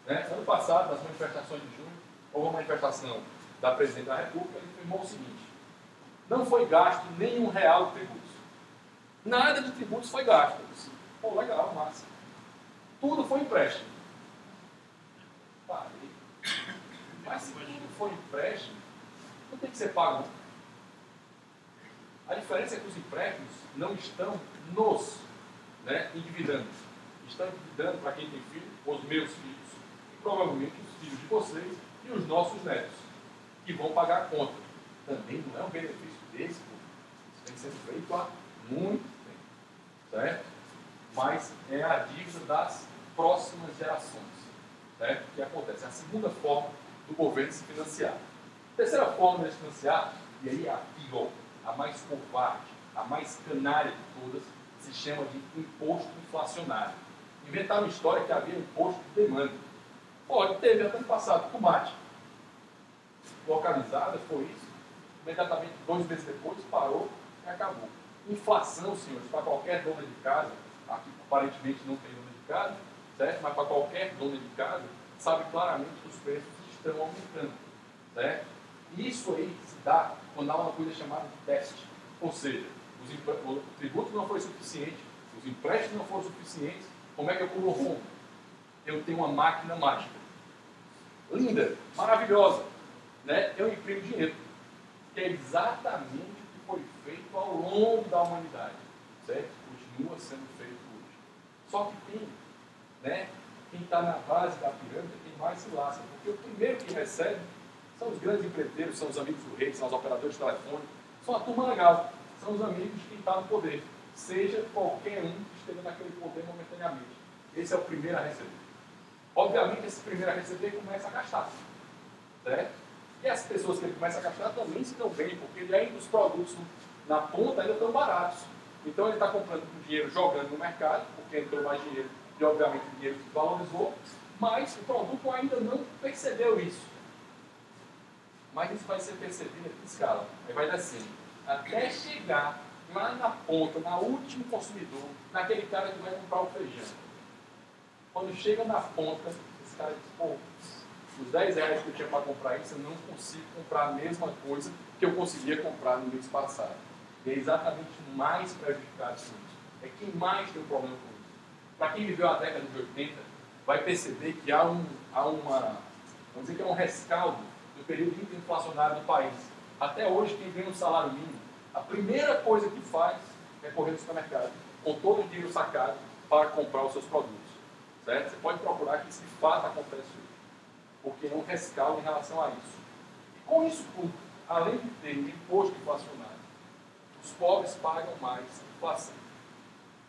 Né? Ano passado, nas manifestações de junho, houve uma manifestação da Presidente da República, ele afirmou o seguinte: não foi gasto nenhum real de tributos. Nada de tributos foi gasto. Eu disse, pô, legal, massa. Tudo foi empréstimo. Parei. Mas se tudo for empréstimo, não tem que ser pago. A diferença é que os empréstimos não estão nos endividando. Estão endividando para quem tem filho, os meus filhos, e provavelmente os filhos de vocês e os nossos netos, que vão pagar a conta. Também não é um benefício deles, isso tem sendo feito há muito tempo. Certo? Mas é a dívida das próximas gerações. Certo? Que acontece. É a segunda forma do governo se financiar. A terceira forma de se financiar, e aí é a pior, a mais covarde, a mais canária de todas, se chama de imposto inflacionário. Inventaram uma história que havia imposto de demanda. Pode, teve até no passado, tomate. Localizada, foi isso. Imediatamente, 2 meses depois, parou e acabou. Inflação, senhores, para qualquer dona de casa, aqui aparentemente não tem dona de casa, certo? Mas para qualquer dona de casa, sabe claramente que os preços estão aumentando. Certo? Isso aí se dá quando há uma coisa chamada de déficit. Ou seja, o tributo não foi suficiente, os empréstimos não foram suficientes, como é que eu cubro o rombo? Eu tenho uma máquina mágica. Linda, maravilhosa. Né? Eu imprimo dinheiro. Que é exatamente o que foi feito ao longo da humanidade. Certo? Continua sendo feito hoje. Só que tem, né? Quem está na base da pirâmide, quem mais se lasca. Porque o primeiro que recebe são os grandes empreiteiros, são os amigos do rei, são os operadores de telefone, são a turma legal, são os amigos de quem está no poder. Seja qualquer um que esteja naquele poder momentaneamente. Esse é o primeiro a receber. Obviamente, esse primeiro a receber começa a gastar. Certo? E as pessoas que ele começa a gastar também se dão bem, porque ainda os produtos na ponta ainda estão baratos. Então ele está comprando com dinheiro, jogando no mercado, porque entrou mais dinheiro e obviamente o dinheiro se valorizou, mas o produto ainda não percebeu isso. Mas isso vai ser percebido em escala. Aí vai descendo. Até chegar lá na ponta, na último consumidor, naquele cara que vai comprar o feijão. Quando chega na ponta, esse cara diz, pô, os 10 reais que eu tinha para comprar isso, eu não consigo comprar a mesma coisa que eu conseguia comprar no mês passado. E é exatamente mais prejudicado com isso. É quem mais tem um problema com isso. Para quem viveu a década de 80, vai perceber que há uma, vamos dizer que é um rescaldo do período hiperinflacionário do país. Até hoje, quem ganha um salário mínimo, a primeira coisa que faz é correr no supermercado, com todo o dinheiro sacado, para comprar os seus produtos. Certo? Você pode procurar que isso de fato acontece hoje. Porque é um rescaldo em relação a isso. E com isso tudo, além de ter um imposto inflacionário, os pobres pagam mais inflação.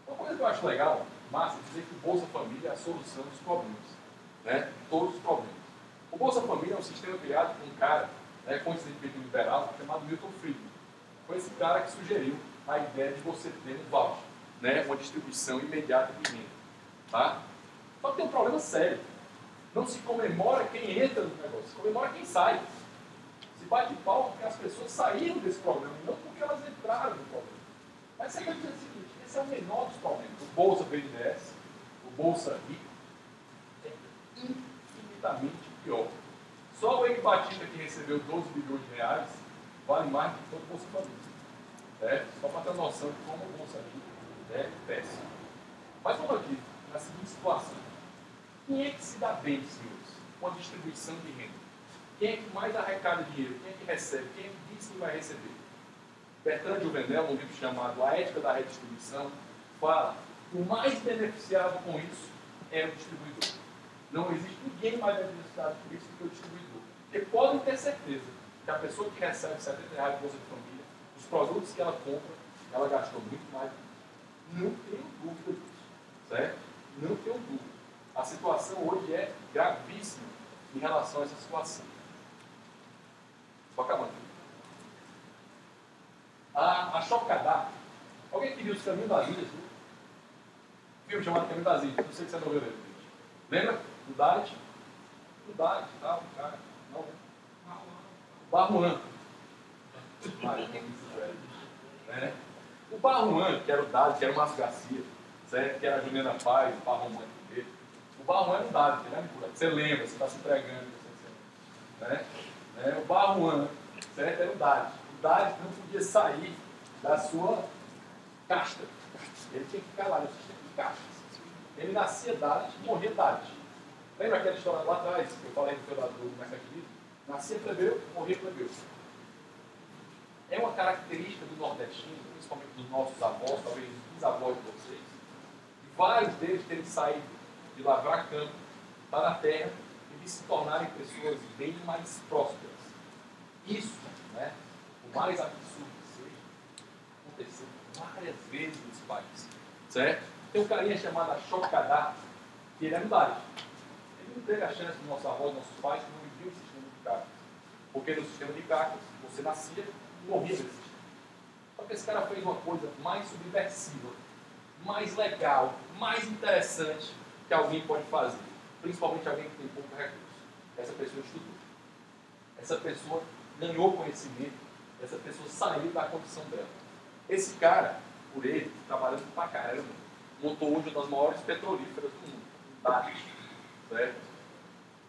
Uma coisa que eu acho legal, massa, é dizer que o Bolsa Família é a solução dos problemas. Né? Todos os problemas. O Bolsa Família é um sistema criado por um cara, coincidentemente liberal, chamado Milton Friedman. Foi esse cara que sugeriu a ideia de você ter um voucher, né? Uma distribuição imediata de renda. Tá? Só que tem um problema sério. Não se comemora quem entra no negócio, se comemora quem sai. Se bate palma porque as pessoas saíram desse problema, não porque elas entraram no problema. Mas você vai dizer o seguinte, esse é o menor dos problemas. O Bolsa BNDES, o Bolsa Rico, é infinitamente pior. Só o Eike Batista, que recebeu 12 bilhões de reais, vale mais do que todo o Bolsa Família. Só para ter noção de como o Bolsa Rico é péssimo. Mas vamos aqui, na seguinte situação. Quem é que se dá bem, senhores, com a distribuição de renda? Quem é que mais arrecada dinheiro? Quem é que recebe? Quem é que diz que vai receber? Bertrand Juvenel, num livro chamado A Ética da Redistribuição, fala que o mais beneficiado com isso é o distribuidor. Não existe ninguém mais beneficiado com isso do que o distribuidor. Porque podem ter certeza que a pessoa que recebe R$70 de Bolsa de Família, os produtos que ela compra, ela gastou muito mais. Não tenho dúvida disso. Certo? Não tenho dúvida. A situação hoje é gravíssima em relação a essa situação. Estou acabando. A Chocadá. Alguém que viu os Caminhos das Ilhas? Viu? Filme chamado Caminho das Ilhas. Não sei se você não viu ele. Lembra? Do Dalit? Do Dalit, tá? O cara. Não, né? Barruan. O Barruan, que era o Dalit, que era o Márcio Garcia, certo? Que era a Juliana Paz, o Barruan dele. O Barruan era o Dalit, né? Você lembra, você está se entregando. Né? O Barruan, certo? Era o Dalit. O Dalit não podia sair da sua casta. Ele tinha que ficar lá no sistema de castas. Ele nascia Dalit e morria Dalit. Lembra aquela história lá atrás, que eu falei do mercantilismo? Nascia plebeu, morria plebeu. É uma característica do nordestino, principalmente dos nossos avós, talvez dos bisavós de vocês, e vários deles terem saído de lavrar campo para a terra e de se tornarem pessoas bem mais prósperas. Isso, né, o mais absurdo que seja, aconteceu várias vezes nesse país. Certo? Tem um carinha chamado Chocadá, que ele é Dalit. Ele não teve a chance dos nossos avós, nossos pais, que não viviam o sistema de cartas. Porque no sistema de cartas, você nascia e morria nesse sistema. Só que esse cara fez uma coisa mais subversiva, mais legal, mais interessante que alguém pode fazer. Principalmente alguém que tem pouco recurso. Essa pessoa estudou. Essa pessoa ganhou conhecimento. Essa pessoa saiu da condição dela. Esse cara, por ele, trabalhando pra caramba, montou hoje uma das maiores petrolíferas do mundo, Dalit, certo?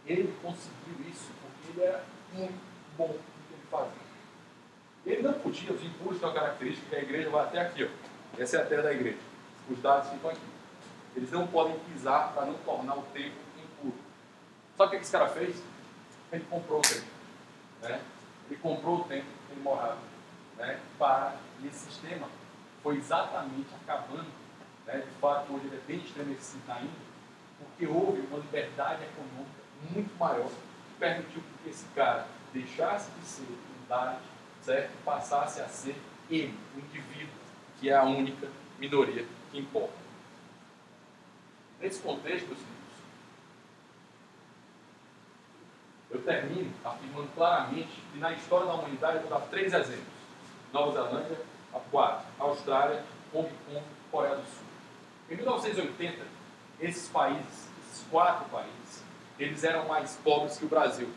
Ele conseguiu isso porque ele era muito bom no que ele fazia. Ele não podia, os impuros têm uma característica que a igreja vai até aqui, ó. Essa é a terra da igreja. Os dados ficam aqui. Eles não podem pisar para não tornar o templo impuro. Sabe o que esse cara fez? Ele comprou o templo. Né? Ele comprou o templo que ele morava. Né? E esse sistema foi exatamente acabando. Né? De fato, hoje ele é bem estremecido ainda, porque houve uma liberdade econômica muito maior que permitiu que esse cara deixasse de ser um Dalit, certo? E passasse a ser ele, o indivíduo, que é a única minoria que importa. Nesse contexto, meus filhos, eu termino afirmando claramente que na história da humanidade eu vou dar 3 exemplos. Nova Zelândia, 4, Austrália, Hong Kong, Coreia do Sul. Em 1980, esses países, esses 4 países, eles eram mais pobres que o Brasil.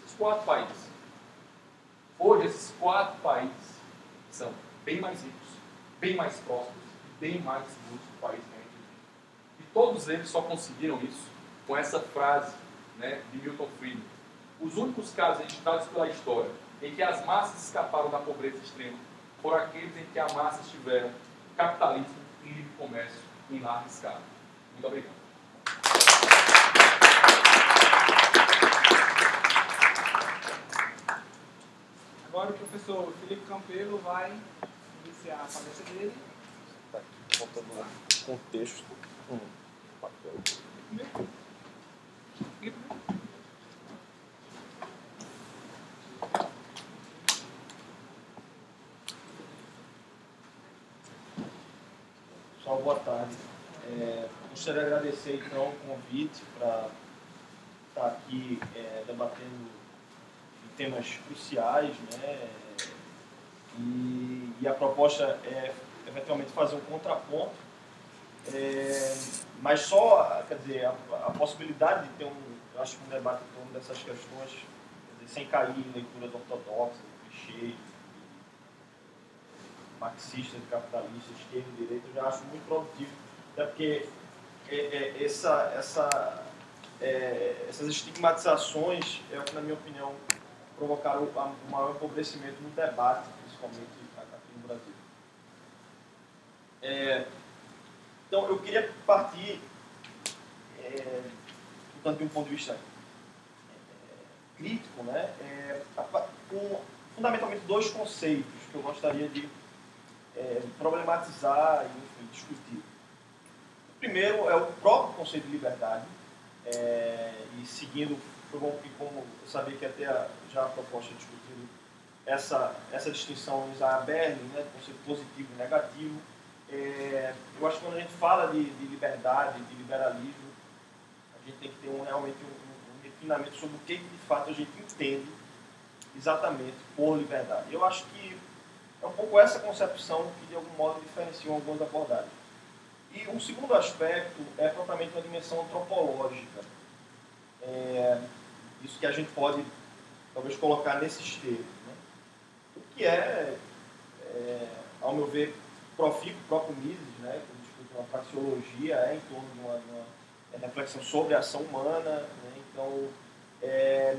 Esses 4 países. Hoje, esses 4 países são bem mais ricos, bem mais prósperos e bem mais seguros que o país que a gente vive. E todos eles só conseguiram isso com essa frase, né, de Milton Friedman. Os únicos casos registrados pela história em que as massas escaparam da pobreza extrema foram aqueles em que as massas tiveram capitalismo e livre comércio em larga escala. Muito obrigado. Agora o professor Felipe Campelo vai iniciar a palestra dele. Está aqui, voltando no contexto. Papel. Pessoal, boa tarde. Gostaria de agradecer então o convite para estar aqui debatendo temas cruciais, né? E a proposta é eventualmente fazer um contraponto, mas só, quer dizer, a possibilidade de ter eu acho que um debate em torno dessas questões dizer, sem cair em leituras ortodoxas, clichês, marxistas, capitalistas, esquerda e direita, eu já acho muito produtivo, até porque essas estigmatizações é o que, na minha opinião, provocaram o maior empobrecimento no debate, principalmente aqui no Brasil. Então, eu queria partir, portanto, de um ponto de vista crítico, né, com fundamentalmente dois conceitos que eu gostaria de problematizar e, enfim, discutir. O primeiro é o próprio conceito de liberdade, e seguindo, foi bom que, como eu sabia que até já a proposta discutindo essa distinção em Isaiah Berlin, né, do conceito positivo e negativo, eu acho que quando a gente fala de liberdade, de liberalismo, a gente tem que ter realmente um refinamento sobre o que de fato a gente entende exatamente por liberdade. Eu acho que é um pouco essa concepção que de algum modo diferencia algumas abordagens. E um segundo aspecto é propriamente uma dimensão antropológica. Isso que a gente pode talvez colocar nesses termos, né? O que ao meu ver, profícuo o próprio Mises, né, que discute uma praxeologia em torno de uma reflexão sobre a ação humana, né? Então,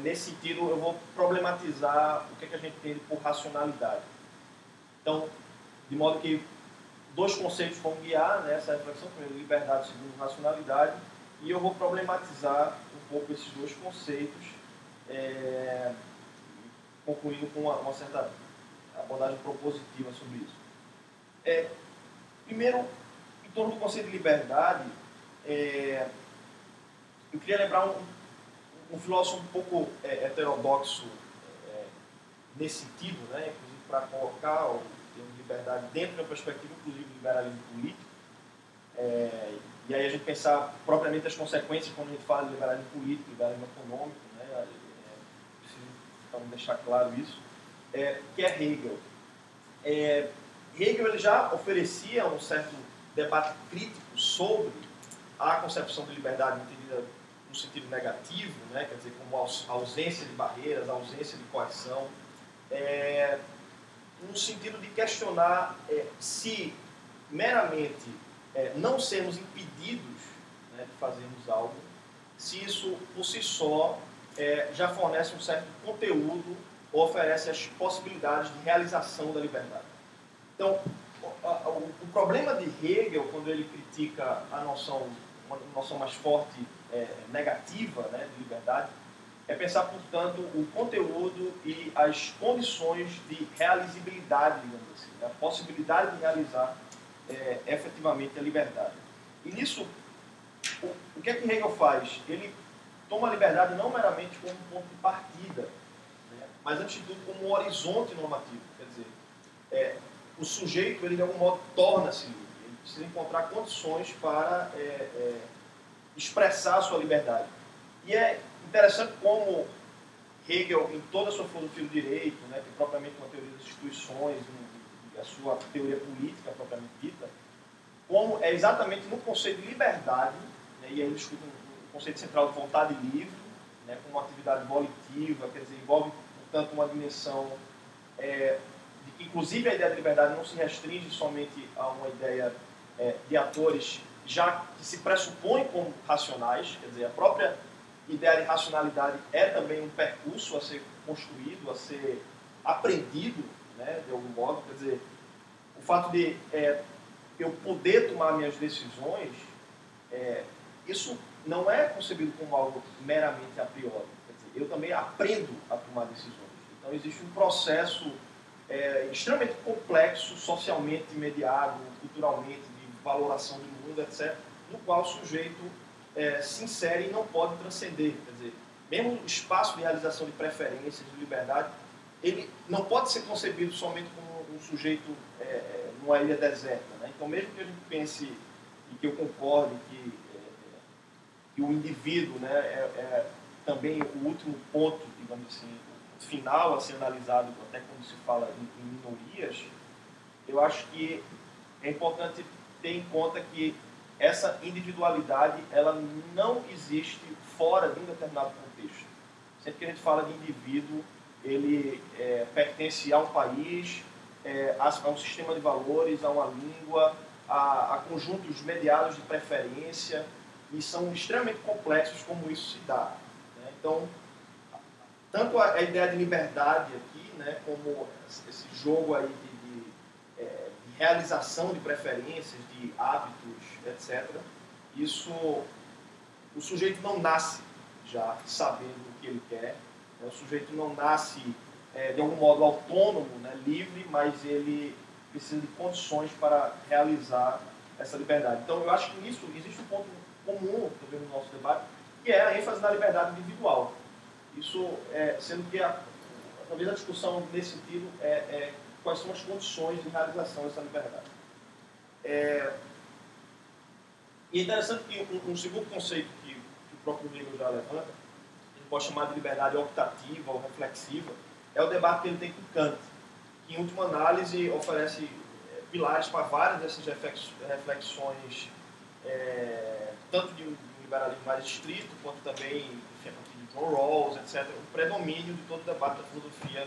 nesse sentido, eu vou problematizar o que a gente entende por racionalidade. Então, de modo que dois conceitos vão guiar nessa reflexão, primeiro liberdade, segundo racionalidade, e eu vou problematizar um pouco esses dois conceitos, concluindo com uma certa abordagem propositiva sobre isso. Primeiro, em torno do conceito de liberdade, eu queria lembrar um filósofo um pouco heterodoxo nesse sentido, né, inclusive para colocar o termo de liberdade dentro da perspectiva, inclusive, do liberalismo político. E aí a gente pensar propriamente as consequências quando a gente fala de liberalismo político, liberalismo econômico, né, preciso então, deixar claro isso, que é Hegel. Hegel ele já oferecia um certo debate crítico sobre a concepção de liberdade entendida no sentido negativo, né, quer dizer, como a ausência de barreiras, a ausência de coerção, no sentido de questionar se meramente não sermos impedidos, né, de fazermos algo, se isso por si só já fornece um certo conteúdo ou oferece as possibilidades de realização da liberdade. Então, o problema de Hegel, quando ele critica uma noção mais forte negativa, né, de liberdade, é pensar, portanto, o conteúdo e as condições de realizabilidade, digamos assim, né, a possibilidade de realizar efetivamente a liberdade. E nisso, o que é que Hegel faz? Ele toma a liberdade não meramente como um ponto de partida, né, mas, antes de tudo, como um horizonte normativo. Quer dizer, o sujeito, ele de algum modo, torna-se livre. Ele precisa encontrar condições para expressar a sua liberdade. E é interessante como Hegel, em toda a sua filosofia do direito, né, que é propriamente uma teoria das instituições, e a sua teoria política propriamente dita, como é exatamente no conceito de liberdade, né, e aí ele discute um conceito central de vontade livre, né, como uma atividade volitiva, quer dizer, envolve, portanto, uma dimensão de que, inclusive, a ideia de liberdade não se restringe somente a uma ideia de atores já que se pressupõem como racionais, quer dizer, a própria ideia de racionalidade é também um percurso a ser construído, a ser aprendido, né, de algum modo. Quer dizer, o fato de eu poder tomar minhas decisões, isso não é concebido como algo meramente a priori. Quer dizer, eu também aprendo a tomar decisões. Então, existe um processo extremamente complexo, socialmente mediado, culturalmente, de valoração do mundo, etc., no qual o sujeito se insere e não pode transcender. Quer dizer, mesmo o espaço de realização de preferências, de liberdade, ele não pode ser concebido somente como um sujeito numa ilha deserta, né? Então, mesmo que a gente pense, e que eu concorde, que o indivíduo, né, é também o último ponto, digamos assim, final a ser analisado, até quando se fala em minorias, eu acho que é importante ter em conta que essa individualidade ela não existe fora de um determinado contexto. Sempre que a gente fala de indivíduo, ele pertence a um país, a um sistema de valores, a uma língua, a conjuntos mediados de preferência, e são extremamente complexos como isso se dá. Né? Então, tanto a ideia de liberdade aqui, né, como esse jogo aí de realização de preferências, de hábitos, etc., isso, o sujeito não nasce já sabendo o que ele quer, né? O sujeito não nasce de algum modo autônomo, né, livre, mas ele precisa de condições para realizar essa liberdade. Então, eu acho que nisso existe um ponto comum também no nosso debate, que é a ênfase na liberdade individual. Isso, sendo que talvez a discussão nesse sentido é quais são as condições de realização dessa liberdade. E é interessante que um segundo conceito que o próprio Hegel já levanta, a gente pode chamar de liberdade optativa ou reflexiva, é o debate que ele tem com Kant, que em última análise oferece pilares para várias dessas reflexões, tanto de um liberalismo mais estrito, quanto também de John Rawls, etc., o predomínio de todo o debate da filosofia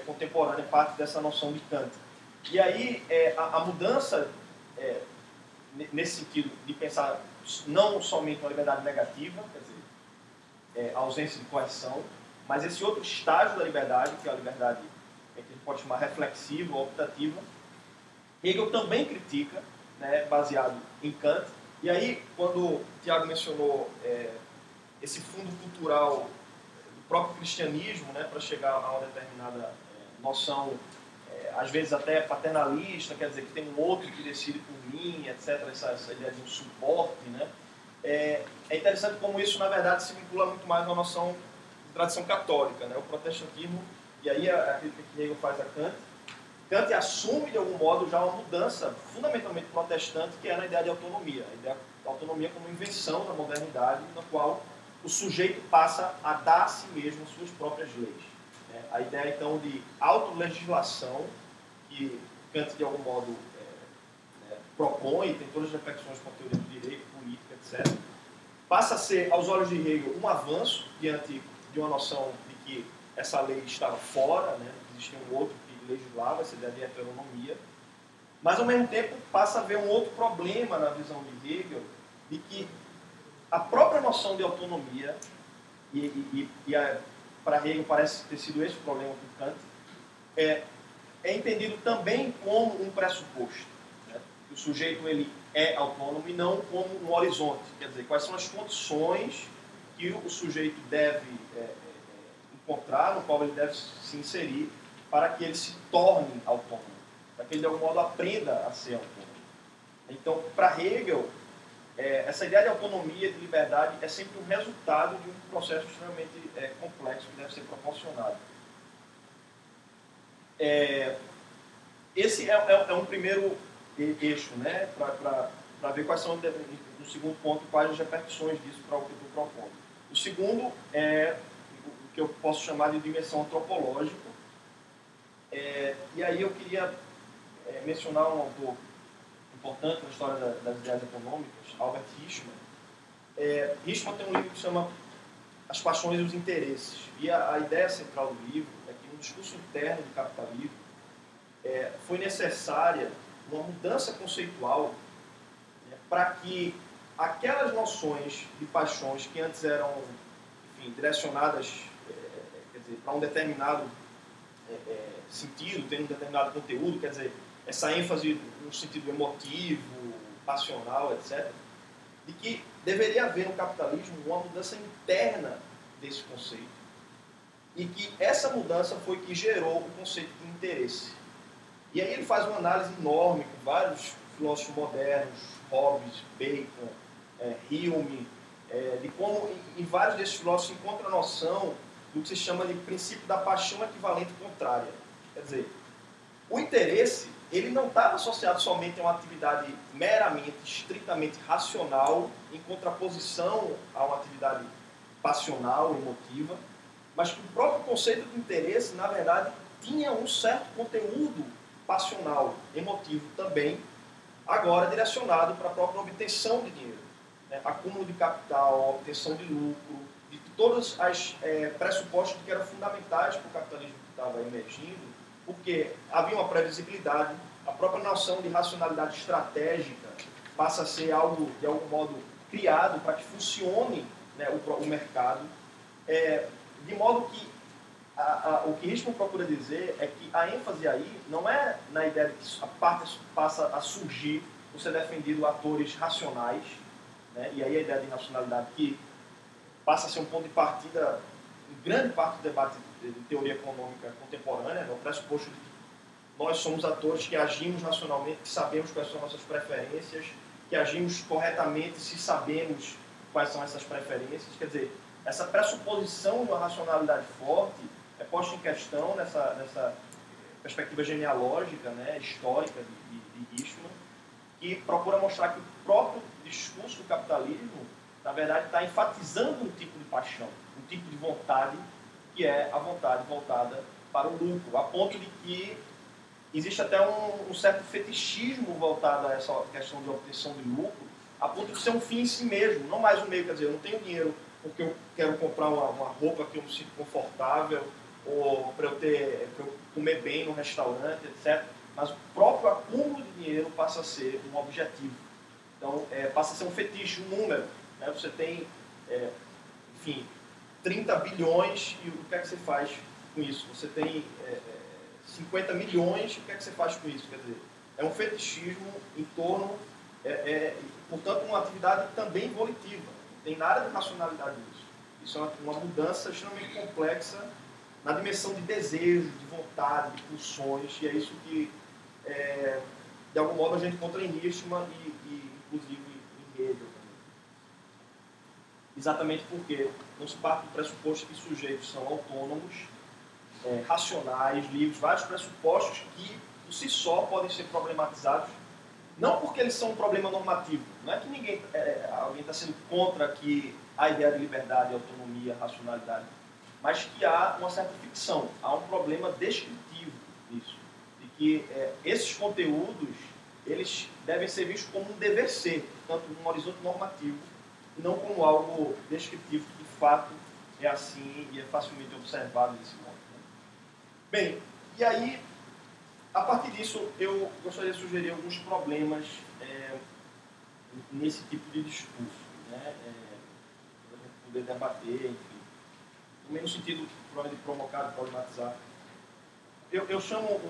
contemporânea parte dessa noção de Kant. E aí a mudança, nesse sentido de pensar não somente uma liberdade negativa, quer dizer, a ausência de coerção, mas esse outro estágio da liberdade, que é a liberdade que a gente pode chamar reflexiva ou optativa, Hegel também critica, né, baseado em Kant. E aí, quando o Tiago mencionou esse fundo cultural do próprio cristianismo, né, para chegar a uma determinada noção, às vezes até paternalista, quer dizer, que tem um outro que decide por mim, etc., essa ideia de um suporte, né, é interessante como isso, na verdade, se vincula muito mais a uma noção de tradição católica, né, o protestantismo, e aí a crítica que Hegel faz a Kant. Kant assume, de algum modo, já uma mudança fundamentalmente protestante, que é na ideia de autonomia. A ideia de autonomia como invenção da modernidade, na qual o sujeito passa a dar a si mesmo suas próprias leis. A ideia, então, de autolegislação, que Kant, de algum modo, propõe, tem todas as reflexões com a teoria do direito, política, etc., passa a ser, aos olhos de Hegel, um avanço diante de uma noção de que essa lei estava fora, né, existia um outro que legislava, essa ideia de heteronomia, mas, ao mesmo tempo, passa a haver um outro problema na visão de Hegel, de que a própria noção de autonomia, para Hegel parece ter sido esse o problema com Kant, é entendido também como um pressuposto. Né? O sujeito ele é autônomo e não como um horizonte. Quer dizer, quais são as condições que o sujeito deve encontrar, no qual ele deve se inserir, para que ele se torne autônomo, para que ele, de algum modo, aprenda a ser autônomo. Então, para Hegel, essa ideia de autonomia, de liberdade, é sempre um resultado de um processo extremamente complexo que deve ser proporcionado. Esse é um primeiro eixo, né, para ver quais são, no segundo ponto, quais as repercussões disso para o que eu estou propondo. O segundo é o que eu posso chamar de dimensão antropológica. E aí eu queria mencionar um autor importante na história das ideias econômicas, Albert Hirschman. Hirschman tem um livro que se chama As Paixões e os Interesses. E a ideia central do livro é que no discurso interno do capitalismo foi necessária uma mudança conceitual, né, para que aquelas noções de paixões que antes eram, enfim, direcionadas quer dizer, para um determinado sentido, tendo um determinado conteúdo, quer dizer, essa ênfase no sentido emotivo, passional, etc., de que deveria haver no capitalismo uma mudança interna desse conceito. E que essa mudança foi que gerou o conceito de interesse. E aí ele faz uma análise enorme com vários filósofos modernos, Hobbes, Bacon, Hume, de como em vários desses filósofos se encontra a noção do que se chama de princípio da paixão equivalente contrária. Quer dizer, o interesse ele não estava associado somente a uma atividade meramente, estritamente racional, em contraposição a uma atividade passional, emotiva, mas que o próprio conceito de interesse, na verdade, tinha um certo conteúdo passional, emotivo também, agora direcionado para a própria obtenção de dinheiro, né? Acúmulo de capital, obtenção de lucro, de todos os pressupostos que eram fundamentais para o capitalismo que estava emergindo, porque havia uma previsibilidade, a própria noção de racionalidade estratégica passa a ser algo, de algum modo, criado para que funcione, né, o mercado, de modo que o que Richman procura dizer é que a ênfase aí não é na ideia de que a parte passa a surgir, por ser defendido atores racionais, né, e aí a ideia de racionalidade que passa a ser um ponto de partida em grande parte do debate de teoria econômica contemporânea, né, o pressuposto de que nós somos atores que agimos racionalmente, que sabemos quais são nossas preferências, que agimos corretamente se sabemos quais são essas preferências. Quer dizer, essa pressuposição de uma racionalidade forte é posta em questão nessa perspectiva genealógica, né, histórica de Richman, que procura mostrar que o próprio discurso do capitalismo, na verdade, está enfatizando um tipo de paixão, um tipo de vontade, que é a vontade voltada para o lucro, a ponto de que existe até um certo fetichismo voltado a essa questão de obtenção de lucro, a ponto de ser um fim em si mesmo, não mais um meio. Quer dizer, eu não tenho dinheiro porque eu quero comprar uma roupa que eu me sinto confortável, ou para eu comer bem no restaurante, etc. Mas o próprio acúmulo de dinheiro passa a ser um objetivo. Então, passa a ser um fetiche, um número. Né? Você tem, enfim, 30 bilhões e o que é que você faz com isso? Você tem 50 milhões e o que é que você faz com isso? Quer dizer, é um fetichismo em torno, portanto, uma atividade também volitiva. Não tem nada de racionalidade nisso. Isso é uma mudança extremamente complexa na dimensão de desejo, de vontade, de pulsões, e é isso que, de algum modo, a gente encontra em Richman e inclusive, em Hegel também. Exatamente porque não se parte do pressuposto que sujeitos são autônomos, racionais, livres, vários pressupostos que, por si só, podem ser problematizados, não porque eles são um problema normativo, não é que alguém está sendo contra que a ideia de liberdade, autonomia, racionalidade, mas que há uma certa ficção, há um problema descritivo nisso, de que esses conteúdos eles devem ser vistos como um dever ser, portanto, um horizonte normativo, e não como algo descritivo, que de fato é assim e é facilmente observado nesse modo. Né? Bem, e aí, a partir disso, eu gostaria de sugerir alguns problemas nesse tipo de discurso, né? Para a gente poder debater, enfim. Também no sentido, provavelmente, de provocar, de problematizar. Eu chamo,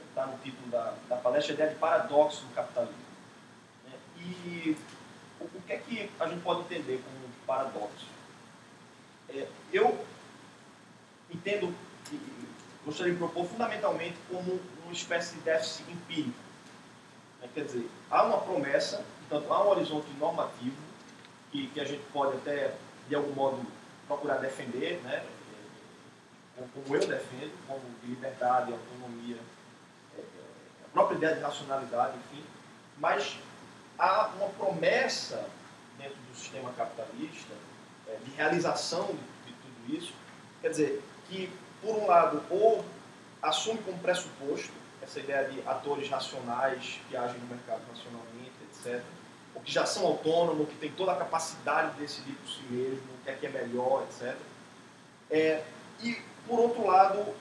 está no título da palestra, a ideia de paradoxo do capitalismo. Né? E o que é que a gente pode entender como um paradoxo? Eu entendo, gostaria de propor fundamentalmente como uma espécie de déficit empírico. Né? Quer dizer, há uma promessa, portanto, há um horizonte normativo que a gente pode até, de algum modo, procurar defender, né? Como eu defendo, como de liberdade, autonomia, a própria ideia de racionalidade, enfim, mas há uma promessa dentro do sistema capitalista de realização de tudo isso, quer dizer, que, por um lado, ou assume como pressuposto essa ideia de atores racionais que agem no mercado racionalmente, etc., ou que já são autônomos, que têm toda a capacidade de decidir por si mesmo, o que é melhor, etc. E, por outro lado,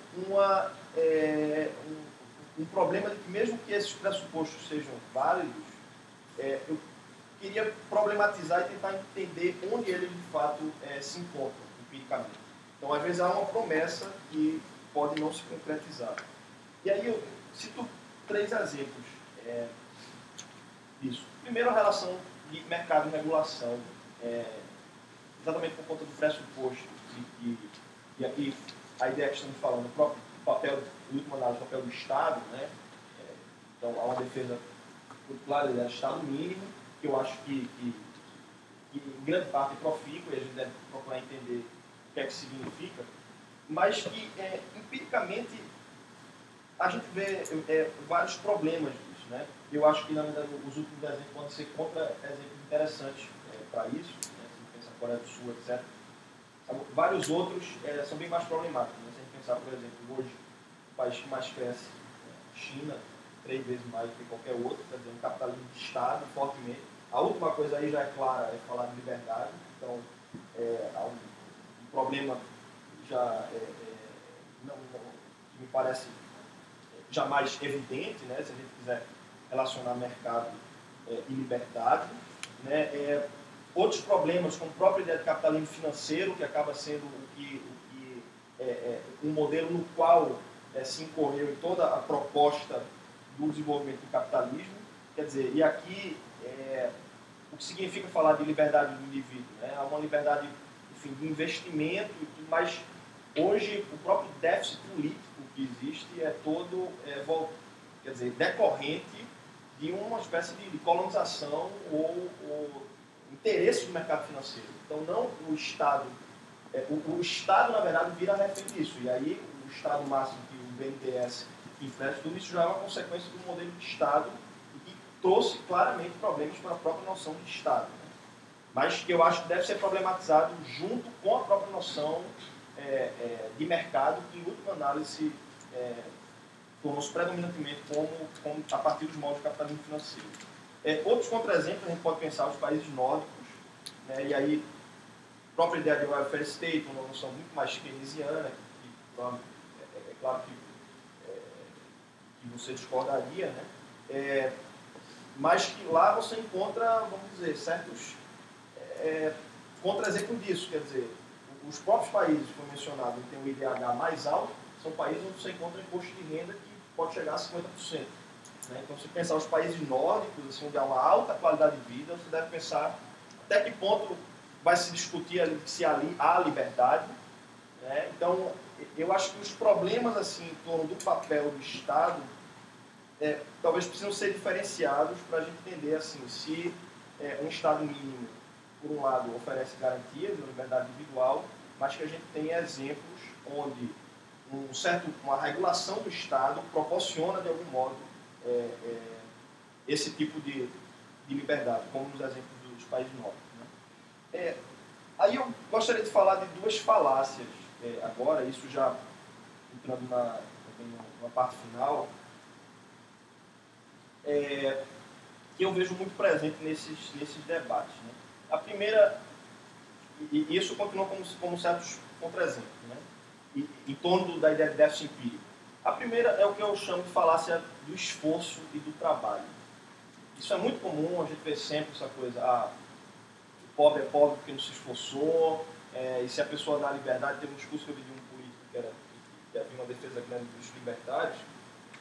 um problema de que, mesmo que esses pressupostos sejam válidos, eu queria problematizar e tentar entender onde eles, de fato, se encontram, empiricamente. Então, às vezes, há uma promessa que pode não se concretizar. E aí eu cito 3 exemplos disso. Primeiro, a relação de mercado e regulação, exatamente por conta do pressuposto e aqui a ideia que estamos falando, o próprio papel, o último análise, o papel do Estado, né? Então, há uma defesa muito clara da ideia de Estado mínimo, que eu acho que em grande parte é profícua, e a gente deve procurar entender o que é que significa, mas que, empiricamente, a gente vê vários problemas disso, né? Eu acho que, na verdade, os últimos exemplos podem ser contra-exemplos interessantes para isso, né? Se a gente pensar Coreia do Sul, etc. Vários outros são bem mais problemáticos, né? Se a gente pensar, por exemplo, hoje, o país que mais cresce, China, 3 vezes mais do que qualquer outro, quer dizer, um capitalismo de Estado, fortemente. A última coisa aí já é clara, é falar de liberdade. Então, há um problema já que me parece jamais evidente, né, se a gente quiser relacionar mercado e liberdade, né, outros problemas, como a própria ideia de capitalismo financeiro, que acaba sendo um modelo no qual se incorreu em toda a proposta do desenvolvimento do capitalismo. Quer dizer, e aqui o que significa falar de liberdade do indivíduo? Né? Há uma liberdade, enfim, de investimento, mas hoje o próprio déficit político que existe é todo, quer dizer, decorrente de uma espécie de colonização ou interesse do mercado financeiro. Então, não o Estado. O Estado, na verdade, vira refém disso. E aí, o Estado máximo que o BNDES enfrenta, tudo isso já é uma consequência do modelo de Estado e que trouxe claramente problemas para a própria noção de Estado. Né? Mas que eu acho que deve ser problematizado junto com a própria noção de mercado, que, em última análise, tornou-se predominantemente como a partir dos moldes do capitalismo financeiro. Outros contra-exemplos, a gente pode pensar os países nórdicos, né? E aí, a própria ideia de welfare state, uma noção muito mais keynesiana, que é claro que você discordaria, né? Mas que lá você encontra, vamos dizer, certos contra-exemplos disso. Quer dizer, os próprios países que foram mencionados que têm o IDH mais alto são países onde você encontra imposto de renda que pode chegar a 50%. Né? Então, se pensar os países nórdicos, assim, onde há uma alta qualidade de vida, você deve pensar até que ponto vai se discutir se ali há liberdade. Né? Então, eu acho que os problemas assim, em torno do papel do Estado talvez precisam ser diferenciados para a gente entender assim, se um Estado mínimo, por um lado, oferece garantias de liberdade individual, mas que a gente tem exemplos onde uma regulação do Estado proporciona, de algum modo, esse tipo de liberdade, como nos exemplos dos países nórdicos. Né? Aí eu gostaria de falar de duas falácias agora, isso já entrando na parte final, que eu vejo muito presente nesses debates. Né? A primeira, e isso continua como certos contra-exemplos, né? Em torno da ideia de déficit empírico. A primeira é o que eu chamo de falácia do esforço e do trabalho. Isso é muito comum, a gente vê sempre essa coisa, o pobre é pobre porque não se esforçou, e se a pessoa dá liberdade, teve um discurso que eu vi de um político que havia uma defesa grande dos libertários,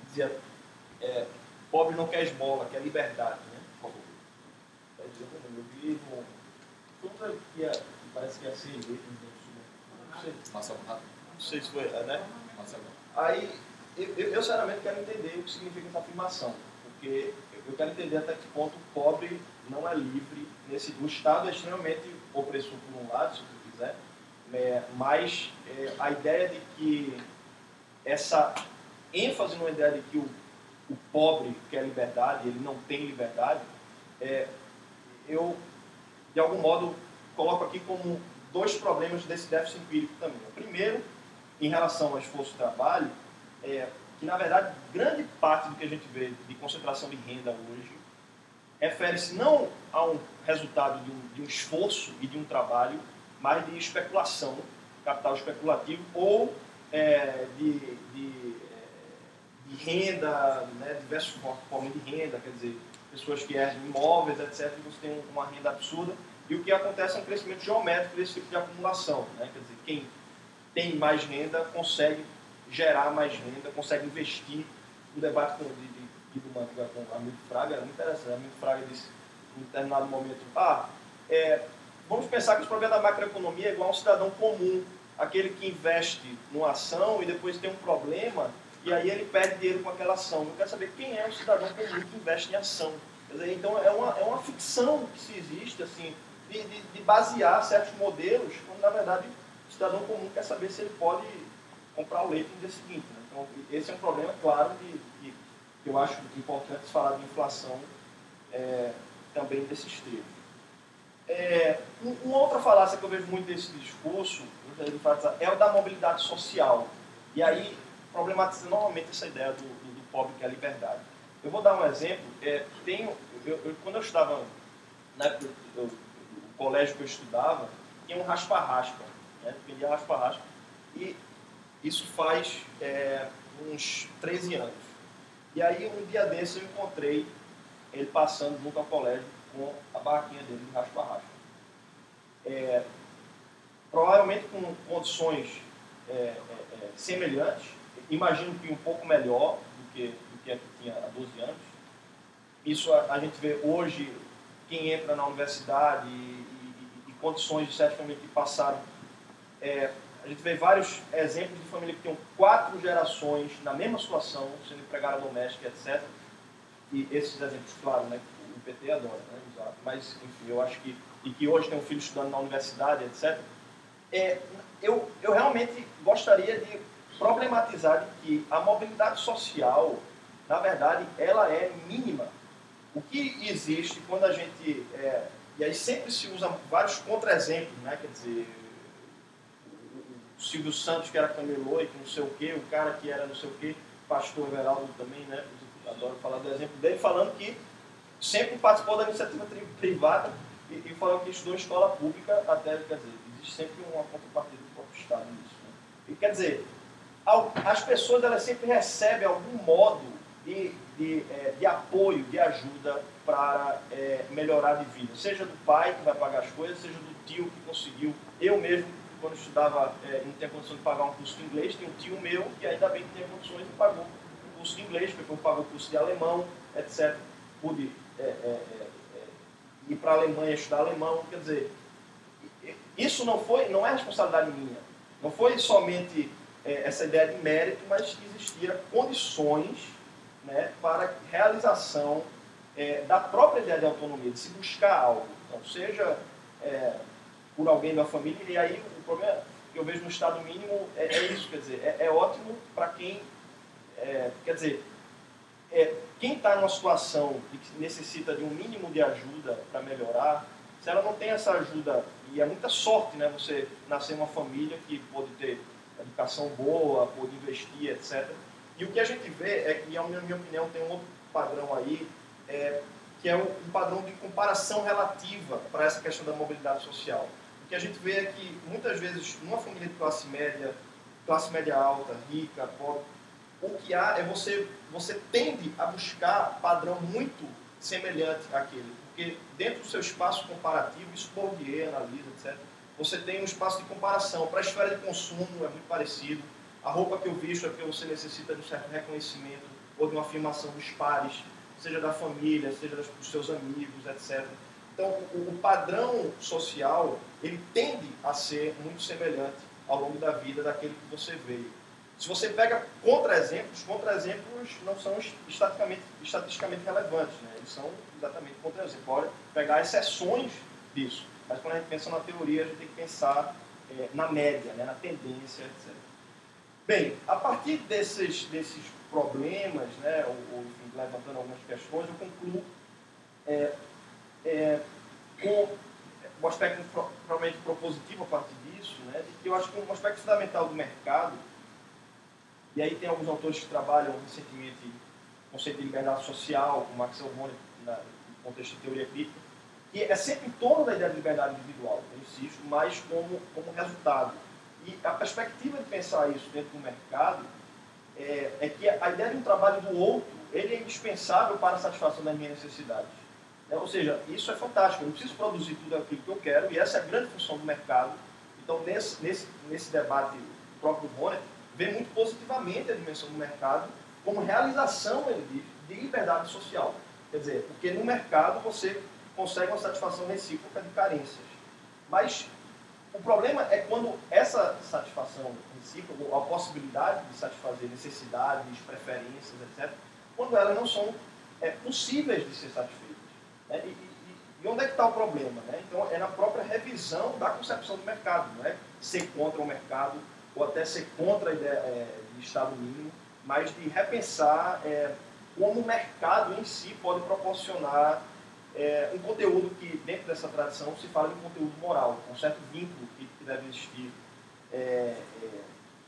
dizia, pobre não quer esmola, quer liberdade, né? Por favor. Eu vi parece que ia ser eleito, não sei. Não sei se foi, né? Aí, eu sinceramente quero entender o que significa essa afirmação, porque eu quero entender até que ponto o pobre não é livre, o Estado é extremamente opressor por um lado, se você quiser, mas a ideia de que essa ênfase numa ideia de que o pobre quer liberdade, ele não tem liberdade, eu, de algum modo, coloco aqui como dois problemas desse déficit empírico também. O primeiro, em relação ao esforço e trabalho, que, na verdade, grande parte do que a gente vê de concentração de renda hoje refere-se não a um resultado de um esforço e de um trabalho, mas de especulação, capital especulativo, ou de renda, né, diversas formas de renda, quer dizer, pessoas que herdam imóveis, etc., e você tem uma renda absurda, e o que acontece é um crescimento geométrico desse tipo de acumulação. Né? Quer dizer, quem tem mais renda consegue gerar mais renda, consegue investir. O debate do Mantega com Hamilton Fraga era muito interessante. Hamilton Fraga disse, em um determinado momento, vamos pensar que os problemas da macroeconomia é igual a um cidadão comum, aquele que investe numa ação e depois tem um problema e aí ele perde dinheiro com aquela ação. Eu quero saber quem é o cidadão comum que investe em ação. Quer dizer, então é uma ficção que se existe, assim, de basear certos modelos, quando na verdade o cidadão comum quer saber se ele pode comprar o leite no dia seguinte. Né? Então esse é um problema, claro, que eu acho importante falar de inflação também desses termos. Uma outra falácia que eu vejo muito desse discurso é o da mobilidade social. E aí problematiza novamente essa ideia do pobre que é a liberdade. Eu vou dar um exemplo. Quando eu estava, na época do colégio que eu estudava, tinha um raspa-raspa, né? Vendia raspa-raspa. E isso faz uns 13 anos. E aí, um dia desses, eu encontrei ele passando junto ao colégio com a barraquinha dele de raspa-raspa. Provavelmente com condições semelhantes, imagino que um pouco melhor do que a que tinha há 12 anos. Isso a gente vê hoje, quem entra na universidade e condições de certas famílias que passaram. A gente vê vários exemplos de família que tinham 4 gerações na mesma situação, sendo empregada doméstica, etc. E esses exemplos, claro, né, o PT adora, né, usar. Mas, enfim, eu acho que hoje tem um filho estudando na universidade, etc. Eu realmente gostaria de problematizar de que a mobilidade social, na verdade, ela é mínima. O que existe quando a gente... e aí sempre se usa vários contra-exemplos, né? Quer dizer, o Silvio Santos, que era camelô e que não sei o quê, o cara que era não sei o quê, pastor Everaldo também, né? Eu adoro falar do exemplo dele, falando que sempre participou da iniciativa privada e falando que estudou em escola pública até, quer dizer, existe sempre uma contrapartida do próprio Estado nisso. Né? E quer dizer, as pessoas elas sempre recebem algum modo de apoio, de ajuda para melhorar de vida. Seja do pai que vai pagar as coisas, seja do tio que conseguiu. Eu mesmo, quando estudava, não tinha condição de pagar um curso de inglês, tinha um tio meu que ainda bem que tinha condições e pagou um curso de inglês, depois pagou o curso de alemão, etc. Pude ir para a Alemanha estudar alemão. Quer dizer, isso não é responsabilidade minha. Não foi somente essa ideia de mérito, mas existia condições, né, para realização da própria ideia de autonomia, de se buscar algo. Então, seja por alguém da família, e aí o problema que eu vejo no Estado mínimo é isso, quer dizer, é ótimo para quem, quer dizer, quem está numa situação de que necessita de um mínimo de ajuda para melhorar, se ela não tem essa ajuda, e é muita sorte, né, você nascer em uma família que pode ter educação boa, pode investir, etc. E o que a gente vê é que, na minha opinião, tem um outro padrão aí, que é um padrão de comparação relativa para essa questão da mobilidade social. O que a gente vê é que, muitas vezes, numa família de classe média alta, rica, pobre, o que há é você tende a buscar padrão muito semelhante àquele. Porque dentro do seu espaço comparativo, isso Bourdieu analisa, etc., você tem um espaço de comparação. Para a esfera de consumo é muito parecido. A roupa que eu visto é porque você necessita de um certo reconhecimento ou de uma afirmação dos pares, seja da família, seja dos seus amigos, etc. Então, o padrão social, ele tende a ser muito semelhante ao longo da vida daquele que você veio. Se você pega contra-exemplos não são estatisticamente relevantes, né? Eles são exatamente contra-exemplos. Pode pegar exceções disso, mas quando a gente pensa na teoria, a gente tem que pensar na média, né? Na tendência, etc. Bem, a partir desses problemas, né, ou enfim, levantando algumas questões, eu concluo com um aspecto provavelmente propositivo a partir disso, né, de que eu acho que um aspecto fundamental do mercado, e aí tem alguns autores que trabalham recentemente o conceito de liberdade social, como Axel Honneth, no contexto de teoria crítica, que é sempre em torno da ideia de liberdade individual, eu insisto, mas como resultado. E a perspectiva de pensar isso dentro do mercado é que a ideia de um trabalho do outro, ele é indispensável para a satisfação das minhas necessidades. Ou seja, isso é fantástico, eu não preciso produzir tudo aquilo que eu quero, e essa é a grande função do mercado. Então, nesse debate, o próprio Honneth vê muito positivamente a dimensão do mercado como realização, ele diz, de liberdade social. Quer dizer, porque no mercado você consegue uma satisfação recíproca de carências. Mas o problema é quando essa satisfação recíproca, ou a possibilidade de satisfazer necessidades, preferências, etc., quando elas não são possíveis de ser satisfeitas. Né? E onde é que está o problema? Né? Então, é na própria revisão da concepção do mercado. Não é ser contra o mercado, ou até ser contra a ideia de Estado mínimo, mas de repensar como o mercado em si pode proporcionar um conteúdo que, dentro dessa tradição, se fala de um conteúdo moral, um certo vínculo que deve existir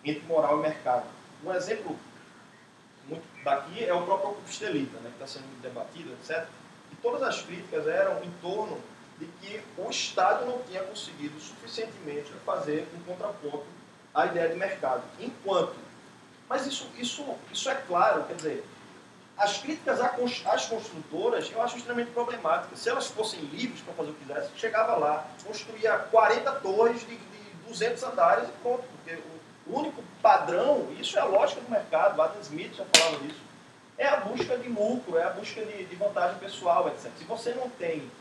entre moral e mercado. Um exemplo muito daqui é o próprio Ocupista Elita, né, que está sendo muito debatido, etc. E todas as críticas eram em torno de que o Estado não tinha conseguido suficientemente fazer um contraponto à ideia de mercado. Mas isso é claro, quer dizer, as críticas às construtoras eu acho extremamente problemáticas. Se elas fossem livres para fazer o que quisessem, chegava lá, construía 40 torres de 200 andares e pronto. Porque o único padrão, isso é a lógica do mercado, Adam Smith já falava disso, é a busca de lucro, é a busca de vantagem pessoal, etc. Se você não tem,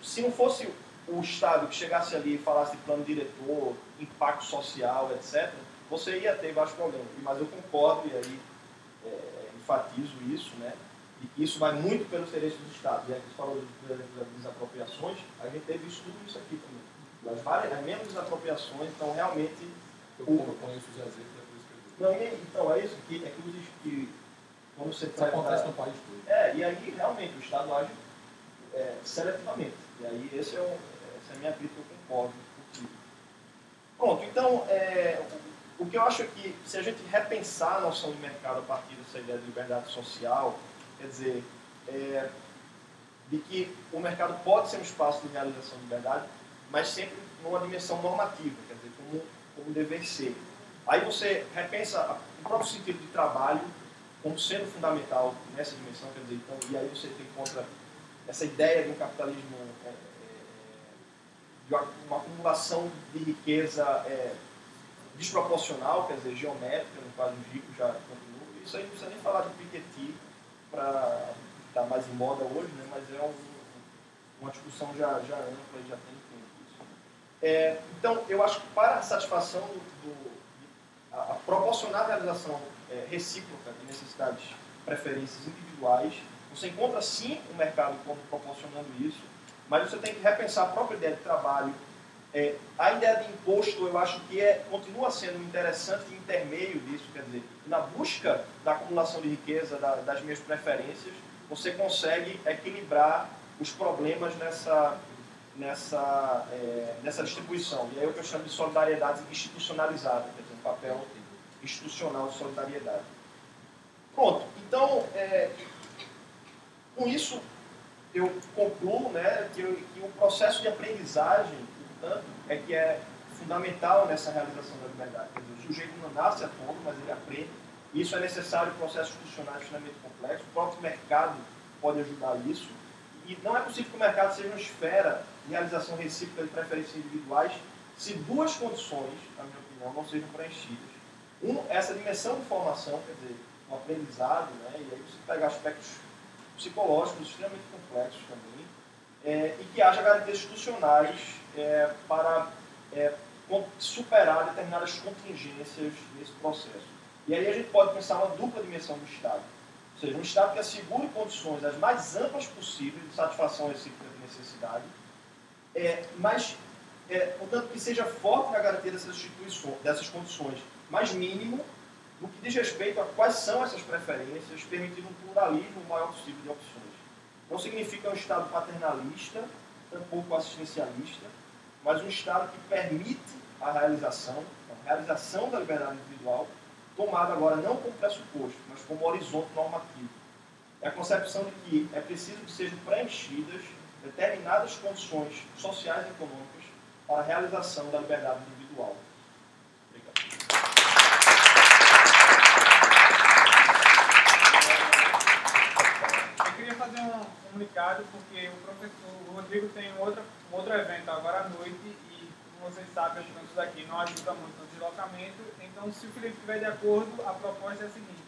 se não fosse o Estado que chegasse ali e falasse de plano diretor, impacto social, etc., você ia ter vários problemas. Mas eu concordo, e aí enfatizo isso, né? E isso vai muito pelo interesse dos Estados. E aí você falou, por exemplo, das desapropriações, a gente teve tudo isso aqui também. As mesmas desapropriações, então realmente... Eu conheço os exemplos, é por isso que eu digo. Não, então, é isso que quando você isso acontece no país todo. E aí realmente o Estado age seletivamente. E aí essa é a minha crítica, eu concordo contigo. Pronto, então, o que eu acho é que se a gente repensar a noção de mercado a partir dessa ideia de liberdade social, quer dizer, de que o mercado pode ser um espaço de realização de liberdade, mas sempre numa dimensão normativa, quer dizer, como dever ser. Aí você repensa o próprio sentido de trabalho como sendo fundamental nessa dimensão, quer dizer, então, e aí você tem contra essa ideia de um capitalismo, de uma acumulação de riqueza desproporcional, quer dizer, geométrica, no qual os ricos já continuam. Isso aí não precisa nem falar de Piketty, para estar mais em moda hoje, né? Mas é uma discussão já ampla e já tem tempo isso. Então, eu acho que para a satisfação a proporcionar a realização recíproca de necessidades, preferências individuais, você encontra sim o mercado como proporcionando isso, mas você tem que repensar a própria ideia de trabalho. A ideia de imposto, eu acho que continua sendo um interessante intermeio disso, quer dizer, na busca da acumulação de riqueza, das minhas preferências, você consegue equilibrar os problemas nessa distribuição. E aí é o que eu chamo de solidariedade institucionalizada, quer dizer, um papel institucional de solidariedade. Pronto, então, com isso, eu concluo, né, que o processo de aprendizagem, portanto, que é fundamental nessa realização da liberdade. Quer dizer, o sujeito não nasce autônomo, mas ele aprende. Isso é necessário, processos institucionais extremamente complexos. O próprio mercado pode ajudar isso. E não é possível que o mercado seja uma esfera de realização recíproca de preferências individuais se duas condições, na minha opinião, não sejam preenchidas. Essa dimensão de formação, quer dizer, o aprendizado, né, e aí você pega aspectos psicológicos extremamente complexos também, e que haja garantias institucionais para superar determinadas contingências nesse processo. E aí a gente pode pensar uma dupla dimensão do Estado. Ou seja, um Estado que assegure condições as mais amplas possíveis de satisfação recíproca de necessidade, mas, portanto, que seja forte na garantia dessas condições, mas mínimo no que diz respeito a quais são essas preferências, permitindo um pluralismo maior possível de opções. Não significa um Estado paternalista, tampouco assistencialista, mas um Estado que permite a realização da liberdade individual, tomada agora não como pressuposto, mas como horizonte normativo. É a concepção de que é preciso que sejam preenchidas determinadas condições sociais e econômicas para a realização da liberdade individual. Obrigado. Eu queria fazer um comunicado, porque o Rodrigo tem um outro evento agora à noite e, como vocês sabem, os campos daqui não ajudam muito no deslocamento. Então, se o Felipe estiver de acordo, a proposta é a seguinte.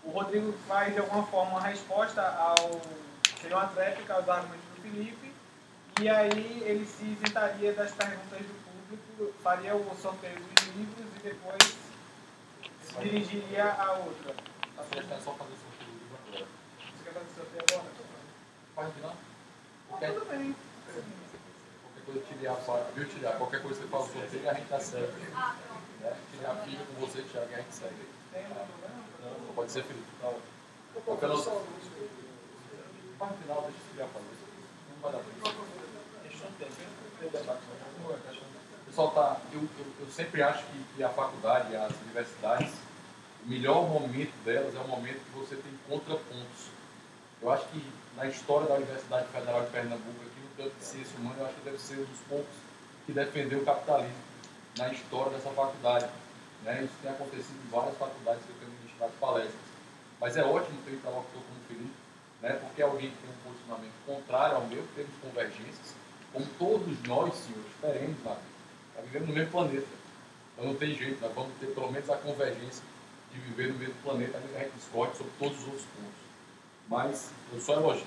O Rodrigo faz, de alguma forma, uma resposta seria uma tréplica aos argumentos do Felipe, e aí ele se isentaria das perguntas do público, faria o sorteio dos livros e depois se dirigiria a outra. A sugestão é só fazer o sorteio do livro agora. Você quer fazer o sorteio agora? Pode não? Tudo bem. Qualquer coisa, tirar. Qualquer coisa que você fala o sorteio, a gente tá certo. Né? Tirar a filha com você, Thiago, e a gente segue. Tem algum problema? Não, pode ser, Felipe. Qualquer no final, deixa eu fazer. Não vai dar tempo. Pessoal, eu sempre acho que a faculdade, as universidades, o melhor momento delas é o momento que você tem contrapontos. Eu acho que na história da Universidade Federal de Pernambuco, aqui no campo de ciência humana, eu acho que deve ser um dos poucos que defendeu o capitalismo na história dessa faculdade. Né? Isso tem acontecido em várias faculdades que eu tenho ministrado palestras. Mas é ótimo ter um interlocutor como o Felipe, né? Porque alguém que tem um posicionamento contrário ao meu, temos convergências, como todos nós, senhores, teremos na vida. Nós vivemos no mesmo planeta. Então não tem jeito, nós vamos ter pelo menos a convergência de viver no mesmo planeta, ainda que a gente discorde sobre todos os outros pontos. Mas eu só elogio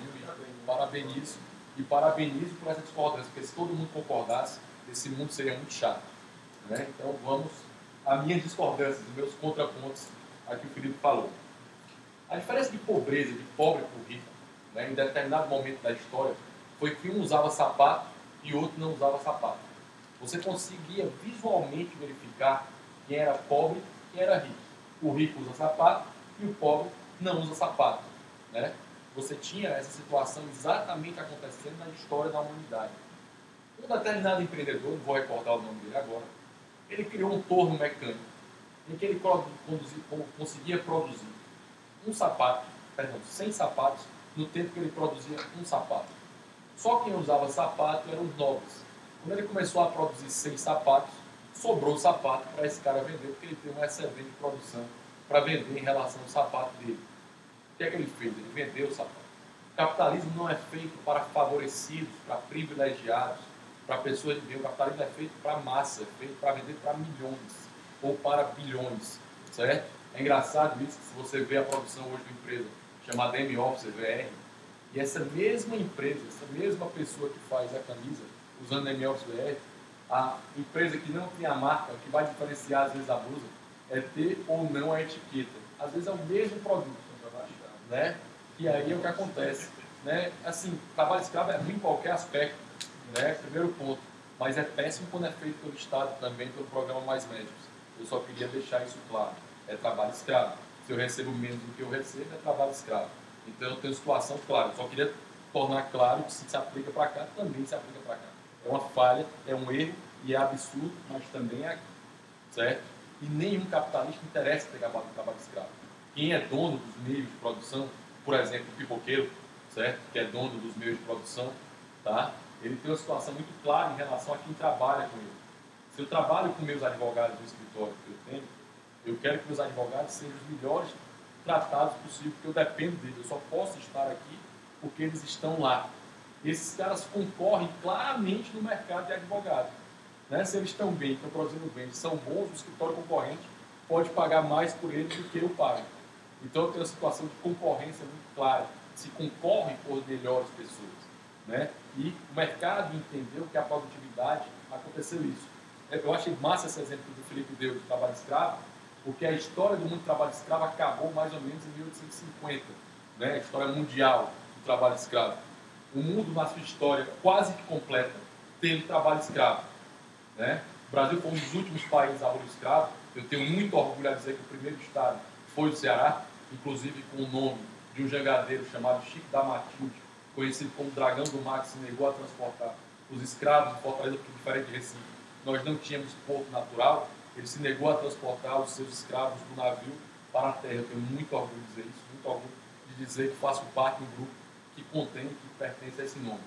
e parabenizo por essa discordância, porque se todo mundo concordasse, esse mundo seria muito chato. Né? Então vamos às minhas discordâncias, os meus contrapontos a que o Felipe falou. A diferença de pobreza, de pobre para rico, né, em determinado momento da história, foi que um usava sapato e o outro não usava sapato. Você conseguia visualmente verificar quem era pobre e quem era rico. O rico usa sapato e o pobre não usa sapato. Né? Você tinha essa situação exatamente acontecendo na história da humanidade. Um determinado empreendedor, não vou recordar o nome dele agora, ele criou um torno mecânico em que ele conseguia produzir 100 sapatos no tempo que ele produzia um sapato. Só quem usava sapato eram os nobres. Quando ele começou a produzir 100 sapatos, sobrou sapato para esse cara vender, porque ele tem uma excelente produção para vender em relação ao sapato dele. O que é que ele fez? Ele vendeu o sapato. O capitalismo não é feito para favorecidos, para privilegiados, para pessoas de bem. O capitalismo é feito para massa, é feito para vender para milhões ou para bilhões, certo? É engraçado isso, que se você vê a produção hoje de uma empresa chamada M-Office, VR, e essa mesma empresa, essa mesma pessoa que faz a camisa usando M-Office VR, a empresa que não tem a marca, que vai diferenciar às vezes a blusa, é ter ou não a etiqueta. Às vezes é o mesmo produto, né? E aí é o que acontece. Né? Assim, trabalho escravo é ruim em qualquer aspecto, né? Primeiro ponto. Mas é péssimo quando é feito pelo Estado também, pelo programa Mais Médicos. Eu só queria deixar isso claro. É trabalho escravo. Se eu recebo menos do que eu recebo, é trabalho escravo. Então eu tenho situação clara. Eu só queria tornar claro que se aplica para cá, também se aplica para cá. É uma falha, é um erro e é absurdo, mas também é aqui. Certo? E nenhum capitalista interessa ter acabado com o trabalho escravo. Quem é dono dos meios de produção, por exemplo, o pipoqueiro, certo? Que é dono dos meios de produção, tá? Ele tem uma situação muito clara em relação a quem trabalha com ele. Se eu trabalho com meus advogados no escritório que eu tenho, eu quero que meus advogados sejam os melhores tratados possível, porque eu dependo deles. Eu só posso estar aqui porque eles estão lá. Esses caras concorrem claramente no mercado de advogados. Né? Se eles estão bem, estão produzindo bem, são bons, o escritório concorrente pode pagar mais por eles do que eu pago. Então eu tenho uma situação de concorrência muito clara. Se concorrem por melhores pessoas. Né? E o mercado entendeu que a produtividade aconteceu isso. Eu achei massa esse exemplo que o Felipe deu de trabalho escravo, porque a história do mundo do trabalho escravo acabou mais ou menos em 1850, né? A história mundial do trabalho escravo. O mundo, na sua história quase que completa, teve trabalho escravo. Né? O Brasil foi um dos últimos países a abolir o escravo. Eu tenho muito orgulho a dizer que o primeiro estado foi o Ceará, inclusive com o nome de um jangadeiro chamado Chico da Matilde, conhecido como Dragão do Mar, que se negou a transportar os escravos de Fortaleza, porque diferente de Recife, nós não tínhamos porto natural, ele se negou a transportar os seus escravos do navio para a terra. Eu tenho muito orgulho de dizer isso, muito orgulho de dizer que faço parte de um grupo que contém, que pertence a esse nome.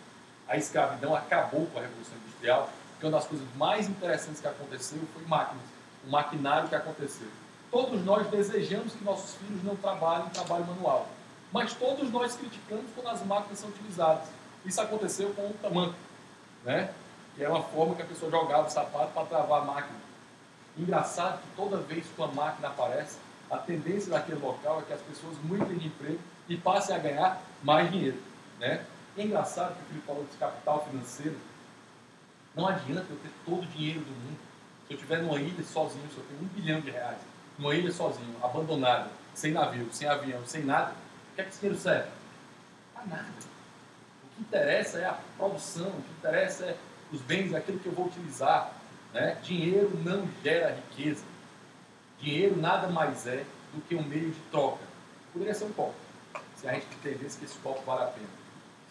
A escravidão acabou com a Revolução Industrial, porque uma das coisas mais interessantes que aconteceu foi máquinas, o maquinário que aconteceu. Todos nós desejamos que nossos filhos não trabalhem em trabalho manual, mas todos nós criticamos quando as máquinas são utilizadas. Isso aconteceu com o tamanco, né? Que é uma forma que a pessoa jogava o sapato para travar a máquina. Engraçado que toda vez que uma máquina aparece, a tendência daquele local é que as pessoas mudem de emprego e passem a ganhar mais dinheiro. Né? É engraçado que o Felipe falou de capital financeiro. Não adianta eu ter todo o dinheiro do mundo. Se eu estiver numa ilha sozinho, se eu tenho R$1 bilhão, numa ilha sozinho, abandonada, sem navio, sem avião, sem nada, o que é que esse dinheiro serve? Para nada. O que interessa é a produção, o que interessa é os bens, aquilo que eu vou utilizar. Né? Dinheiro não gera riqueza. Dinheiro nada mais é do que um meio de troca. Poderia ser um copo, se a gente entendesse que esse copo vale a pena.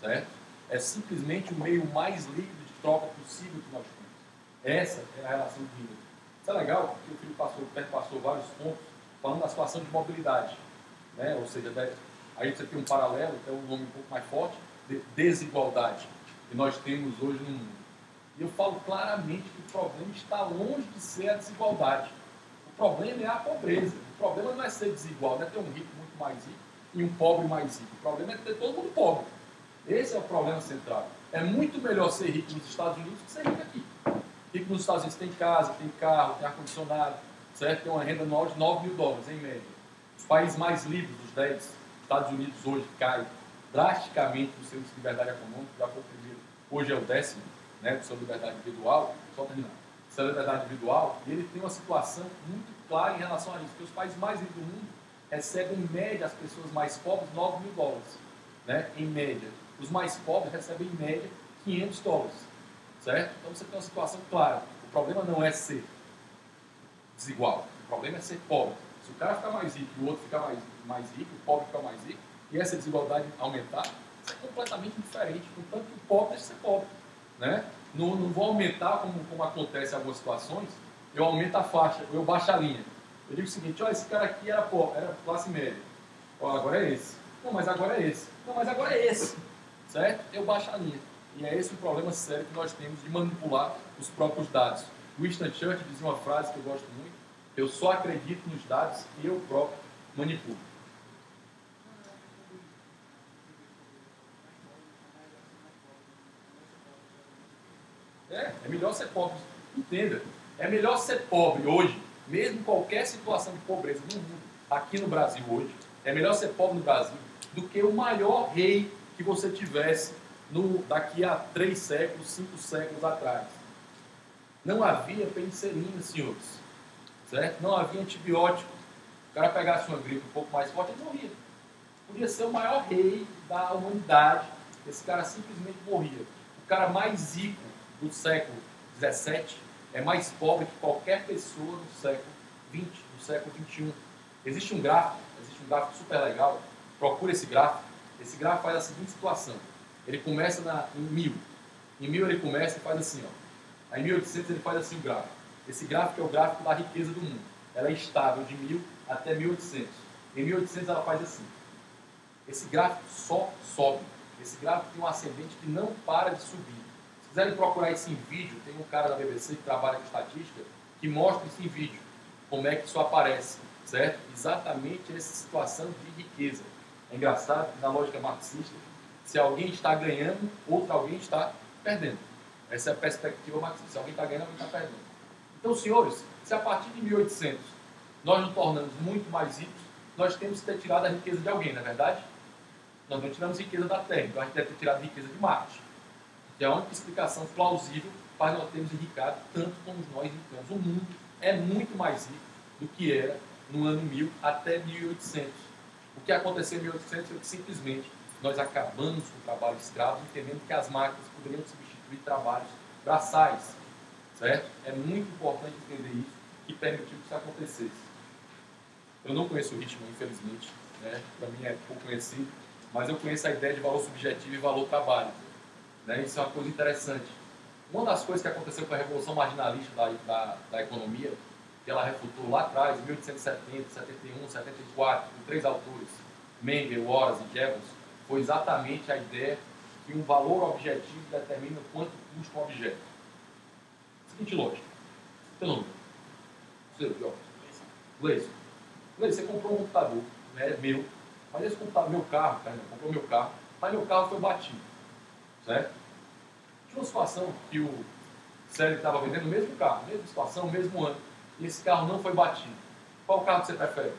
Certo? É simplesmente o meio mais livre de troca possível que nós temos. Essa é a relação do dinheiro. Isso é legal, porque o Felipe passou vários pontos falando da situação de mobilidade. Né? Ou seja, aí você tem um paralelo, que é um nome um pouco mais forte, de desigualdade, que nós temos hoje no mundo. E eu falo claramente que o problema está longe de ser a desigualdade. O problema é a pobreza. O problema não é ser desigual, não é ter um rico muito mais rico e um pobre mais rico. O problema é ter todo mundo pobre. Esse é o problema central. É muito melhor ser rico nos Estados Unidos que ser rico aqui. Rico nos Estados Unidos tem casa, tem carro, tem ar-condicionado, certo? Tem uma renda anual de $9.000, em média. Os países mais livres dos 10, Estados Unidos hoje cai drasticamente no seu índice de liberdade econômica, já foi o primeiro, hoje é o 10º, né, do seu liberdade individual, só terminar. Seu liberdade individual, e ele tem uma situação muito clara em relação a isso, porque os países mais ricos do mundo recebem, em média, as pessoas mais pobres, $9.000, né, em média. Os mais pobres recebem, em média, $500, certo? Então você tem uma situação clara. O problema não é ser desigual, o problema é ser pobre. Se o cara ficar mais rico e o outro ficar mais rico, o pobre ficar mais rico, e essa desigualdade aumentar, isso é completamente diferente, portanto que o pobre deixa de ser pobre. Né? Não vou aumentar, como acontece em algumas situações, eu aumento a faixa, eu baixo a linha. Eu digo o seguinte, olha, esse cara aqui era pobre, era classe média. Ó, agora é esse. Não, mas agora é esse. Não, mas agora é esse. Certo? Eu baixo a linha. E é esse o problema sério que nós temos de manipular os próprios dados. Winston Churchill dizia uma frase que eu gosto muito, eu só acredito nos dados que eu próprio manipulo. É melhor ser pobre. Entenda. É melhor ser pobre hoje, mesmo em qualquer situação de pobreza no mundo, aqui no Brasil hoje, é melhor ser pobre no Brasil do que o maior rei que você tivesse daqui a 3 séculos, 5 séculos atrás. Não havia penicilina, senhores. Certo? Não havia antibiótico. O cara pegasse uma gripe um pouco mais forte, ele morria. Podia ser o maior rei da humanidade. Esse cara simplesmente morria. O cara mais rico do século XVII é mais pobre que qualquer pessoa do século XX, do século XXI. Existe um gráfico super legal, procura esse gráfico. Esse gráfico faz a seguinte situação, ele começa em 1000. Em 1000 ele começa e faz assim, ó. Aí em 1800 ele faz assim o gráfico. Esse gráfico é o gráfico da riqueza do mundo. Ela é estável de 1000 até 1800. Em 1800 ela faz assim. Esse gráfico só sobe. Esse gráfico tem um ascendente que não para de subir. Se quiserem procurar isso em vídeo, tem um cara da BBC que trabalha com estatística que mostra isso em vídeo, como é que isso aparece, certo? Exatamente essa situação de riqueza. É engraçado que na lógica marxista, se alguém está ganhando, outro alguém está perdendo. Essa é a perspectiva marxista. Se alguém está ganhando, alguém está perdendo. Então, senhores, se a partir de 1800 nós nos tornamos muito mais ricos, nós temos que ter tirado a riqueza de alguém, não é verdade? Nós não tiramos riqueza da Terra, então a gente deve ter tirado riqueza de Marte. Que é a única explicação plausível para nós termos enricado tanto como nós enricamos. O mundo é muito mais rico do que era no ano 1000 até 1800. O que aconteceu em 1800 foi que simplesmente nós acabamos com o trabalho escravo, entendendo que as máquinas poderiam substituir trabalhos braçais. Certo? É muito importante entender isso e permitir que isso acontecesse. Eu não conheço o ritmo, infelizmente, né? Para mim é pouco conhecido, mas eu conheço a ideia de valor subjetivo e valor trabalho. Né? Isso é uma coisa interessante. Uma das coisas que aconteceu com a Revolução Marginalista da economia, que ela refutou lá atrás, em 1870, 71, 74, com 3 autores, Mengel, Horace e Jevons, foi exatamente a ideia que um valor objetivo determina quanto custa um objeto. Seguinte lógica. Teu nome? Seu, Gleison. Gleison, você comprou um computador, né, meu, mas esse computador, meu carro, cara, comprou meu carro, mas meu carro foi batido. Certo? Tinha uma situação que o Célio estava vendendo o mesmo carro, mesma situação, mesmo ano, e esse carro não foi batido. Qual carro que você prefere?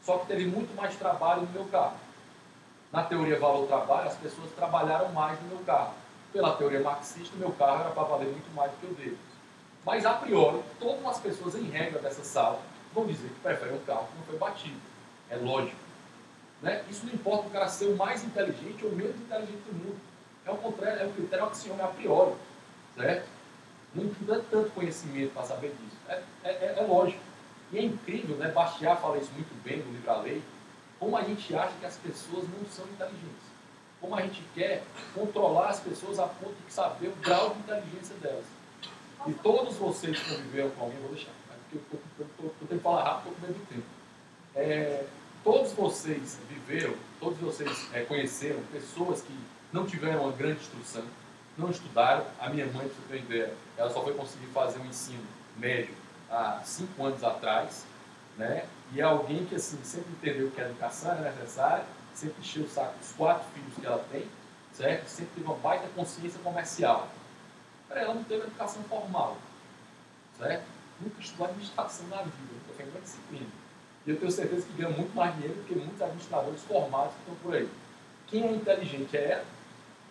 Só que teve muito mais trabalho no meu carro. Na teoria valor-trabalho, as pessoas trabalharam mais no meu carro. Pela teoria marxista, o meu carro era para valer muito mais do que o dele. Mas, a priori, todas as pessoas, em regra dessa sala, vão dizer que preferem um carro que não foi batido. É lógico. Né? Isso não importa o cara ser o mais inteligente ou o menos inteligente do mundo. É o contrário, é o critério axioma, é a priori. Certo? Não é tanto conhecimento para saber disso. É lógico. E é incrível, né? Bastiat fala isso muito bem no livro A Lei, como a gente acha que as pessoas não são inteligentes. Como a gente quer controlar as pessoas a ponto de saber o grau de inteligência delas. E todos vocês que conviveram com alguém, vou deixar, porque eu tenho que falar rápido, porque eu tô com medo do tempo. todos vocês viveram, todos vocês conheceram pessoas que não tiveram uma grande instrução, não estudaram. A minha mãe, para você ter uma ideia, ela só foi conseguir fazer um ensino médio há 5 anos atrás, né? E é alguém que assim, sempre entendeu que a educação era necessária, sempre encheu o saco dos 4 filhos que ela tem, certo? Sempre teve uma baita consciência comercial. Ela não teve educação formal, certo? Nunca estudou administração na vida, porque foi uma disciplina. E eu tenho certeza que ganha muito mais dinheiro do que muitos administradores formados que estão por aí. Quem é inteligente é ela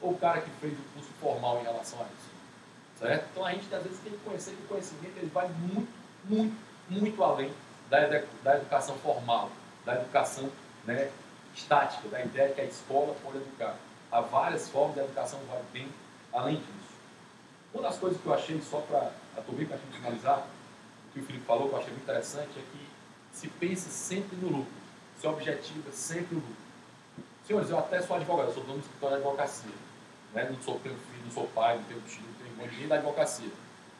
ou o cara que fez o curso formal em relação a isso? Certo? Então a gente às vezes tem que conhecer que o conhecimento ele vai muito, muito, muito além da educação formal, da educação, né, estática, da ideia que a escola pode educar. Há várias formas, a educação vai bem além disso. Uma das coisas que eu achei, só para a gente finalizar, o que o Felipe falou, que eu achei muito interessante, é que se pensa sempre no lucro, se objetiva sempre o lucro. Senhores, eu até sou advogado, eu sou dono do escritório de advocacia. Né? Não sou filho, não sou pai, não tenho tio, não tenho irmão, ninguém da advocacia.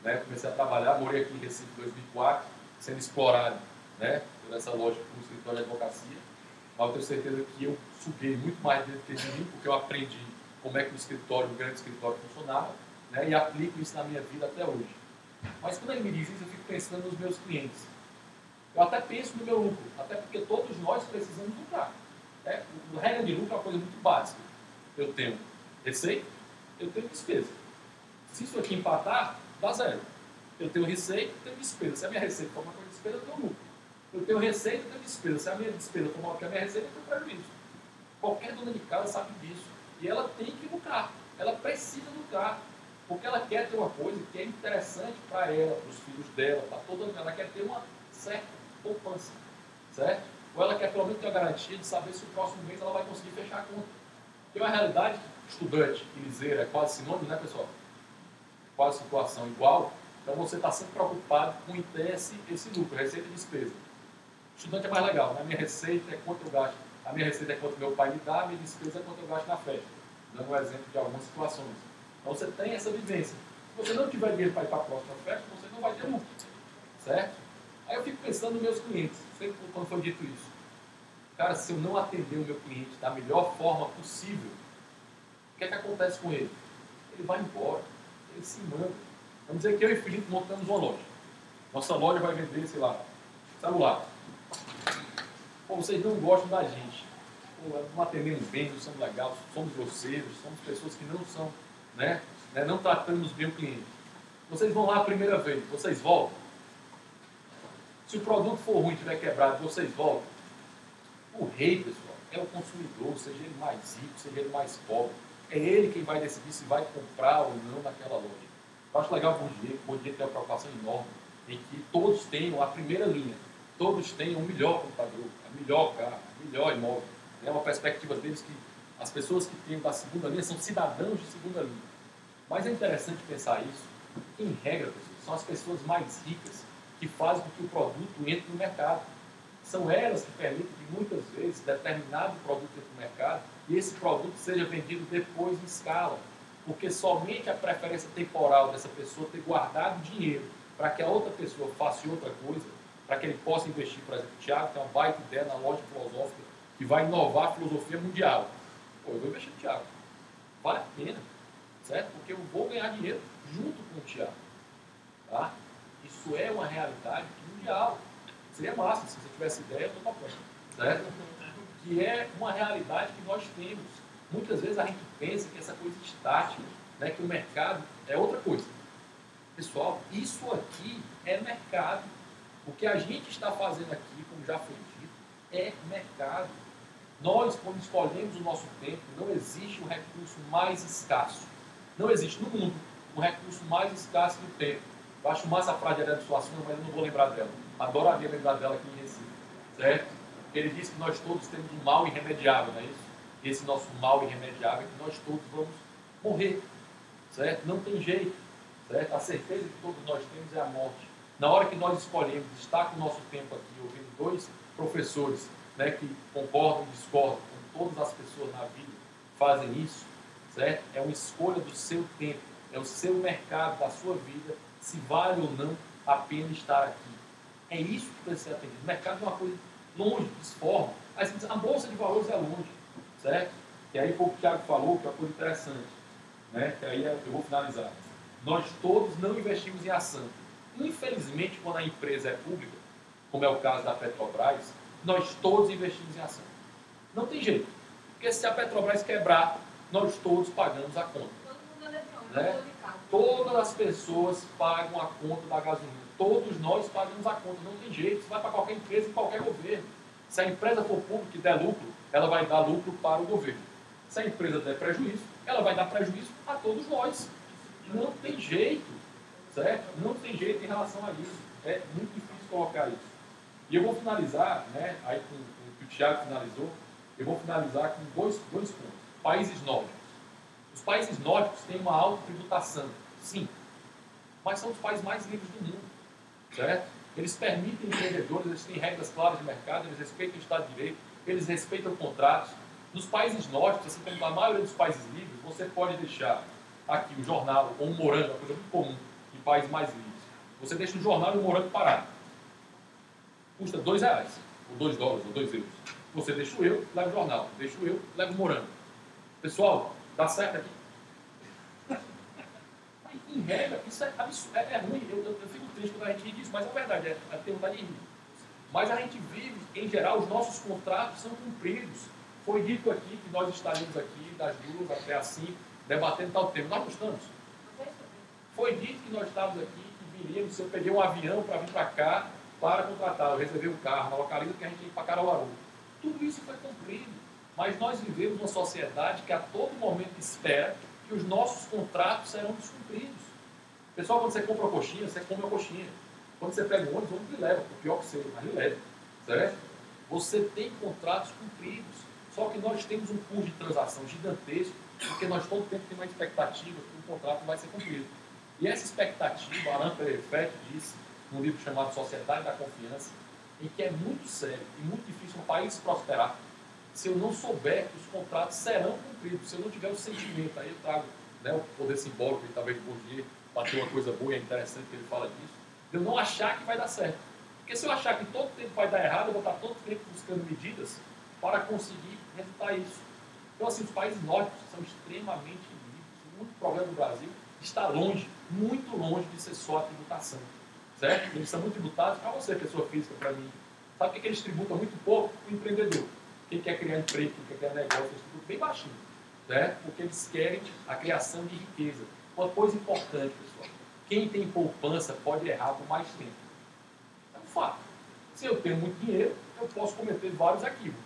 Né? Comecei a trabalhar, morei aqui em Recife em 2004, sendo explorado, né, por essa lógica do escritório de advocacia. Mas eu tenho certeza que eu suguei muito mais dentro de mim, porque eu aprendi como é que um grande escritório funcionava, né, e aplico isso na minha vida até hoje. Mas quando ele me diz isso, eu fico pensando nos meus clientes. Eu até penso no meu lucro, até porque todos nós precisamos lucrar. Né? A regra de lucro é uma coisa muito básica. Eu tenho receita, eu tenho despesa. Se isso aqui empatar, dá 0. Eu tenho receita, eu tenho despesa. Se a minha receita for maior que a despesa, eu tenho lucro. Eu tenho receita, eu tenho despesa. Se a minha despesa for maior que a minha receita, eu tenho prejuízo. Qualquer dona de casa sabe disso. E ela tem que lucrar. Ela precisa lucrar. Porque ela quer ter uma coisa que é interessante para ela, para os filhos dela, para toda ela. Ela quer ter uma certa poupança. Certo? Ou ela quer pelo menos ter a garantia de saber se o próximo mês ela vai conseguir fechar a conta. Porque uma realidade, estudante e liseira é quase sinônimo, né, pessoal? Quase situação igual. Então você está sempre preocupado com esse lucro, receita e despesa. O estudante é mais legal, né? A minha receita é quanto eu gasto. A minha receita é quanto meu pai me dá, a minha despesa é quanto eu gasto na festa. Dando um exemplo de algumas situações. Então você tem essa vivência. Se você não tiver dinheiro para ir para a próxima festa, você não vai ter lucro. Certo? Aí eu fico pensando nos meus clientes, sempre quando foi dito isso. Cara, se eu não atender o meu cliente da melhor forma possível, o que é que acontece com ele? Ele vai embora, ele se manda. Vamos dizer que eu e o Felipe montamos uma loja. Nossa loja vai vender, sei lá, celular. Pô, vocês não gostam da gente. Pô, não atendemos bem, não somos legais, somos grosseiros, somos pessoas que não são, né? Não tratamos bem o cliente. Vocês vão lá a primeira vez, vocês voltam. Se o produto for ruim, tiver quebrado, vocês voltam. O rei, pessoal, é o consumidor, seja ele mais rico, seja ele mais pobre. É ele quem vai decidir se vai comprar ou não naquela loja. Eu acho legal o Bom Dia tem uma preocupação enorme em que todos tenham a primeira linha, todos tenham o melhor computador, a melhor carro, o melhor imóvel. É uma perspectiva deles que as pessoas que têm da segunda linha são cidadãos de segunda linha. Mas é interessante pensar isso. Em regra, pessoal, são as pessoas mais ricas que fazem com que o produto entre no mercado. São elas que permitem que muitas vezes determinado produto entre no mercado e esse produto seja vendido depois em escala. Porque somente a preferência temporal dessa pessoa ter guardado dinheiro para que a outra pessoa faça outra coisa, para que ele possa investir, por exemplo, o Thiago tem uma baita ideia na loja filosófica que vai inovar a filosofia mundial. Pô, eu vou investir no Thiago. Vale a pena, certo? Porque eu vou ganhar dinheiro junto com o Thiago. Tá? Isso é uma realidade mundial. Seria massa, se você tivesse ideia, eu estou topando. Certo? Que é uma realidade que nós temos. Muitas vezes a gente pensa que essa coisa estática, né, que o mercado é outra coisa. Pessoal, isso aqui é mercado. O que a gente está fazendo aqui, como já foi dito, é mercado. Nós, quando escolhemos o nosso tempo, não existe um recurso mais escasso. Não existe no mundo um recurso mais escasso do tempo. Eu acho massa a frase de Ariano Suassuna, mas eu não vou lembrar dela. Adoraria lembrar dela aqui em Recife. Certo? Ele diz que nós todos temos um mal irremediável, não é isso? Esse nosso mal irremediável é que nós todos vamos morrer. Certo? Não tem jeito. Certo? A certeza que todos nós temos é a morte. Na hora que nós escolhemos estar com o nosso tempo aqui, ouvindo 2 professores, né, que concordam e discordam, como todas as pessoas na vida fazem isso, certo? É uma escolha do seu tempo, é o seu mercado, da sua vida, se vale ou não a pena estar aqui. É isso que precisa ser atendido. O mercado é uma coisa longe, disforme. Aí você diz, a Bolsa de Valores é longe, certo? Que aí foi o que o Thiago falou, que é uma coisa interessante, né? Que aí eu vou finalizar. Nós todos não investimos em ação. Infelizmente, quando a empresa é pública, como é o caso da Petrobras, nós todos investimos em ação. Não tem jeito. Porque se a Petrobras quebrar, nós todos pagamos a conta. Todo mundo é Né? Todas as pessoas pagam a conta da gasolina. Todos nós pagamos a conta. Não tem jeito. Isso vai para qualquer empresa, em qualquer governo. Se a empresa for pública e der lucro, ela vai dar lucro para o governo. Se a empresa der prejuízo, ela vai dar prejuízo a todos nós. Não tem jeito, certo? Não tem jeito em relação a isso. É muito difícil colocar isso. E eu vou finalizar, né, aí com o que o Thiago finalizou, eu vou finalizar com dois pontos. Países nórdicos. Os países nórdicos têm uma alta tributação, sim, mas são os países mais livres do mundo, certo? Eles permitem empreendedores, eles têm regras claras de mercado, eles respeitam o Estado de Direito, eles respeitam contratos. Nos países nórdicos, assim como na maioria dos países livres, você pode deixar aqui o jornal ou um morango, uma coisa muito comum em países mais livres. Você deixa o jornal e o morango parado. Custa R$2, ou $2, ou €2. Você deixa o euro, leva o jornal. Deixa o euro, leva o morango. Pessoal, dá certo aqui? Em regra, isso é absurdo, é ruim. Eu fico triste quando a gente ri disso, mas é verdade, é ter vontade de rir. Mas a gente vive, em geral, os nossos contratos são cumpridos. Foi dito aqui que nós estaríamos aqui das 2 até as 5, debatendo tal tema. Nós não estamos. Foi dito que nós estávamos aqui, que viríamos, se eu peguei um avião para vir para cá, para contratar, eu reservei um carro, na localização que a gente ia para Caruaru. Tudo isso foi cumprido. Mas nós vivemos uma sociedade que a todo momento espera que os nossos contratos serão descumpridos. Pessoal, quando você compra uma coxinha, você come a coxinha. Quando você pega um ônibus lhe leva, por pior que seja, mas lhe leva. Certo? Você tem contratos cumpridos. Só que nós temos um custo de transação gigantesco, porque nós todo tempo temos uma expectativa que o contrato vai ser cumprido. E essa expectativa, Alain Perefet disse, num livro chamado Sociedade da Confiança, em que é muito sério e muito difícil um país prosperar se eu não souber que os contratos serão cumpridos, se eu não tiver o sentimento. Aí eu trago, né, o poder simbólico, e talvez Bourdieu bateu uma coisa boa e é interessante que ele fala disso, de eu não achar que vai dar certo. Porque se eu achar que todo tempo vai dar errado, eu vou estar todo tempo buscando medidas para conseguir resultar isso. Então, assim, os países nórdicos são extremamente livres. O único problema do Brasil está longe, muito longe de ser só a tributação. Certo? Eles são muito tributados para você, pessoa física, para mim. Sabe por que eles tributam muito pouco? O empreendedor. Quem quer criar emprego, quem quer criar negócio, eles tributam bem baixinho. Certo? Porque eles querem a criação de riqueza. Uma coisa importante, pessoal. Quem tem poupança pode errar por mais tempo. É um fato. Se eu tenho muito dinheiro, eu posso cometer vários equívocos.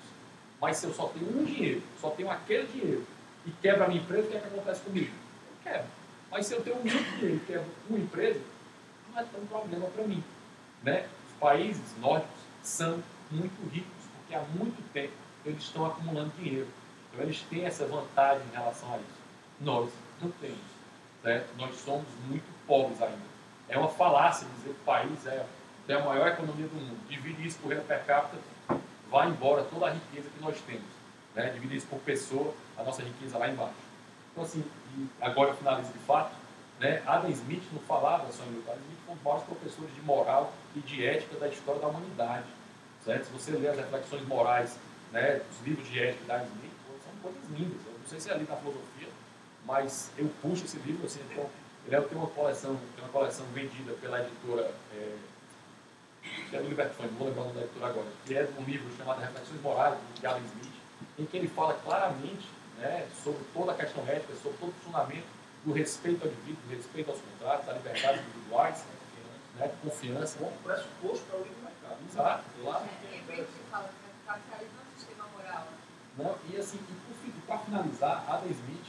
Mas se eu só tenho um dinheiro, só tenho aquele dinheiro, e quebra a minha empresa, o que é que acontece comigo? Eu quebro. Mas se eu tenho muito dinheiro e quebro uma empresa, não é tão problema para mim. Né? Os países nórdicos são muito ricos, porque há muito tempo eles estão acumulando dinheiro. Então eles têm essa vantagem em relação a isso. Nós não temos. Certo? Nós somos muito pobres ainda. É uma falácia dizer que o país tem a maior economia do mundo. Divide isso por renda per capita, vai embora toda a riqueza que nós temos. Né? Divide isso por pessoa, a nossa riqueza lá embaixo. Então assim, e agora eu finalizo de fato, né? Adam Smith não falava só em lutar. Adam Smith foi um dos maiores professores de moral e de ética da história da humanidade. Certo? Se você ler as reflexões morais, né, os livros de ética da Adam Smith, são coisas lindas. Eu não sei se é ali na filosofia, mas eu puxo esse livro, assim, então, ele tem uma coleção vendida pela editora, que é do Liberty Fund, não vou lembrar o nome da editora agora, que é um livro chamado Reflexões Morais, de Adam Smith, em que ele fala claramente, né, sobre toda a questão ética, sobre todo o funcionamento do respeito ao indivíduo, do respeito aos contratos, das liberdades individuais, né, confiança. Um pressuposto para o livre mercado. Exato. Claro. Fala que capitalismo é um sistema moral. Não, e assim, para finalizar, Adam Smith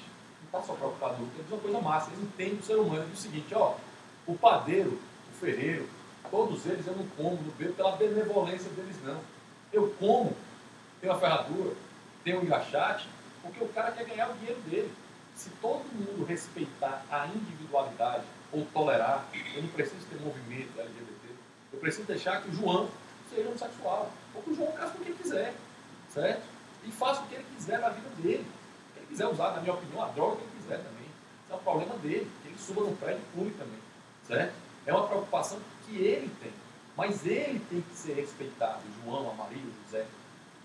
não está só preocupado, ele diz uma coisa massa, ele entende o ser humano, ele diz o seguinte, ó, o padeiro, o ferreiro, todos eles eu não como, não bebo pela benevolência deles não. Eu como, tenho a ferradura, tenho o engraxate, porque o cara quer ganhar o dinheiro dele. Se todo mundo respeitar a individualidade ou tolerar, eu não preciso ter movimento LGBT, eu preciso deixar que o João seja homossexual, ou que o João case com quem quiser, certo? E faça o que ele quiser na vida dele. O que ele quiser usar, na minha opinião, a droga que ele quiser também. Isso é um problema dele, que ele suba no prédio público também, certo? É uma preocupação que ele tem, mas ele tem que ser respeitado, o João, a Maria, o José,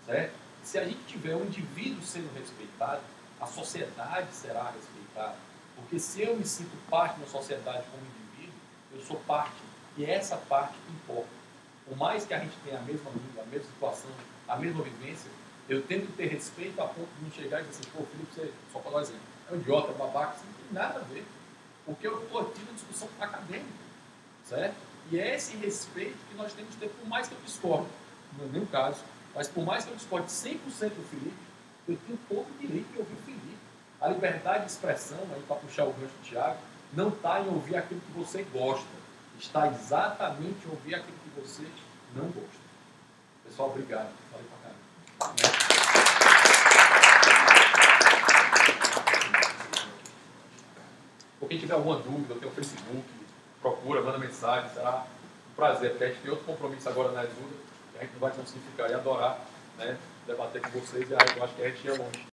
certo? Se a gente tiver um indivíduo sendo respeitado, a sociedade será respeitada. Porque se eu me sinto parte da sociedade como indivíduo, eu sou parte. E é essa parte que importa. Por mais que a gente tenha a mesma língua, a mesma situação, a mesma vivência, eu tenho que ter respeito a ponto de não chegar e dizer assim, pô, Felipe, você, só para dar um exemplo, é um idiota, babaca, isso não tem nada a ver. Porque eu estou aqui na discussão acadêmica, certo? E é esse respeito que nós temos que ter, por mais que eu discorde, não é nenhum caso, mas por mais que eu discorde 100% do Felipe, eu tenho todo o direito de ouvir o Felipe. A liberdade de expressão, aí para puxar o gancho do Thiago, não está em ouvir aquilo que você gosta, está exatamente em ouvir aquilo que você não gosta. Pessoal, obrigado. Falei pra caramba. Por quem tiver alguma dúvida, eu tenho o Facebook, procura, manda mensagem, será um prazer, porque a gente tem outro compromisso agora na Exuda, que a gente não vai conseguir ficar e adorar, né, debater com vocês, e aí eu acho que a gente ia longe.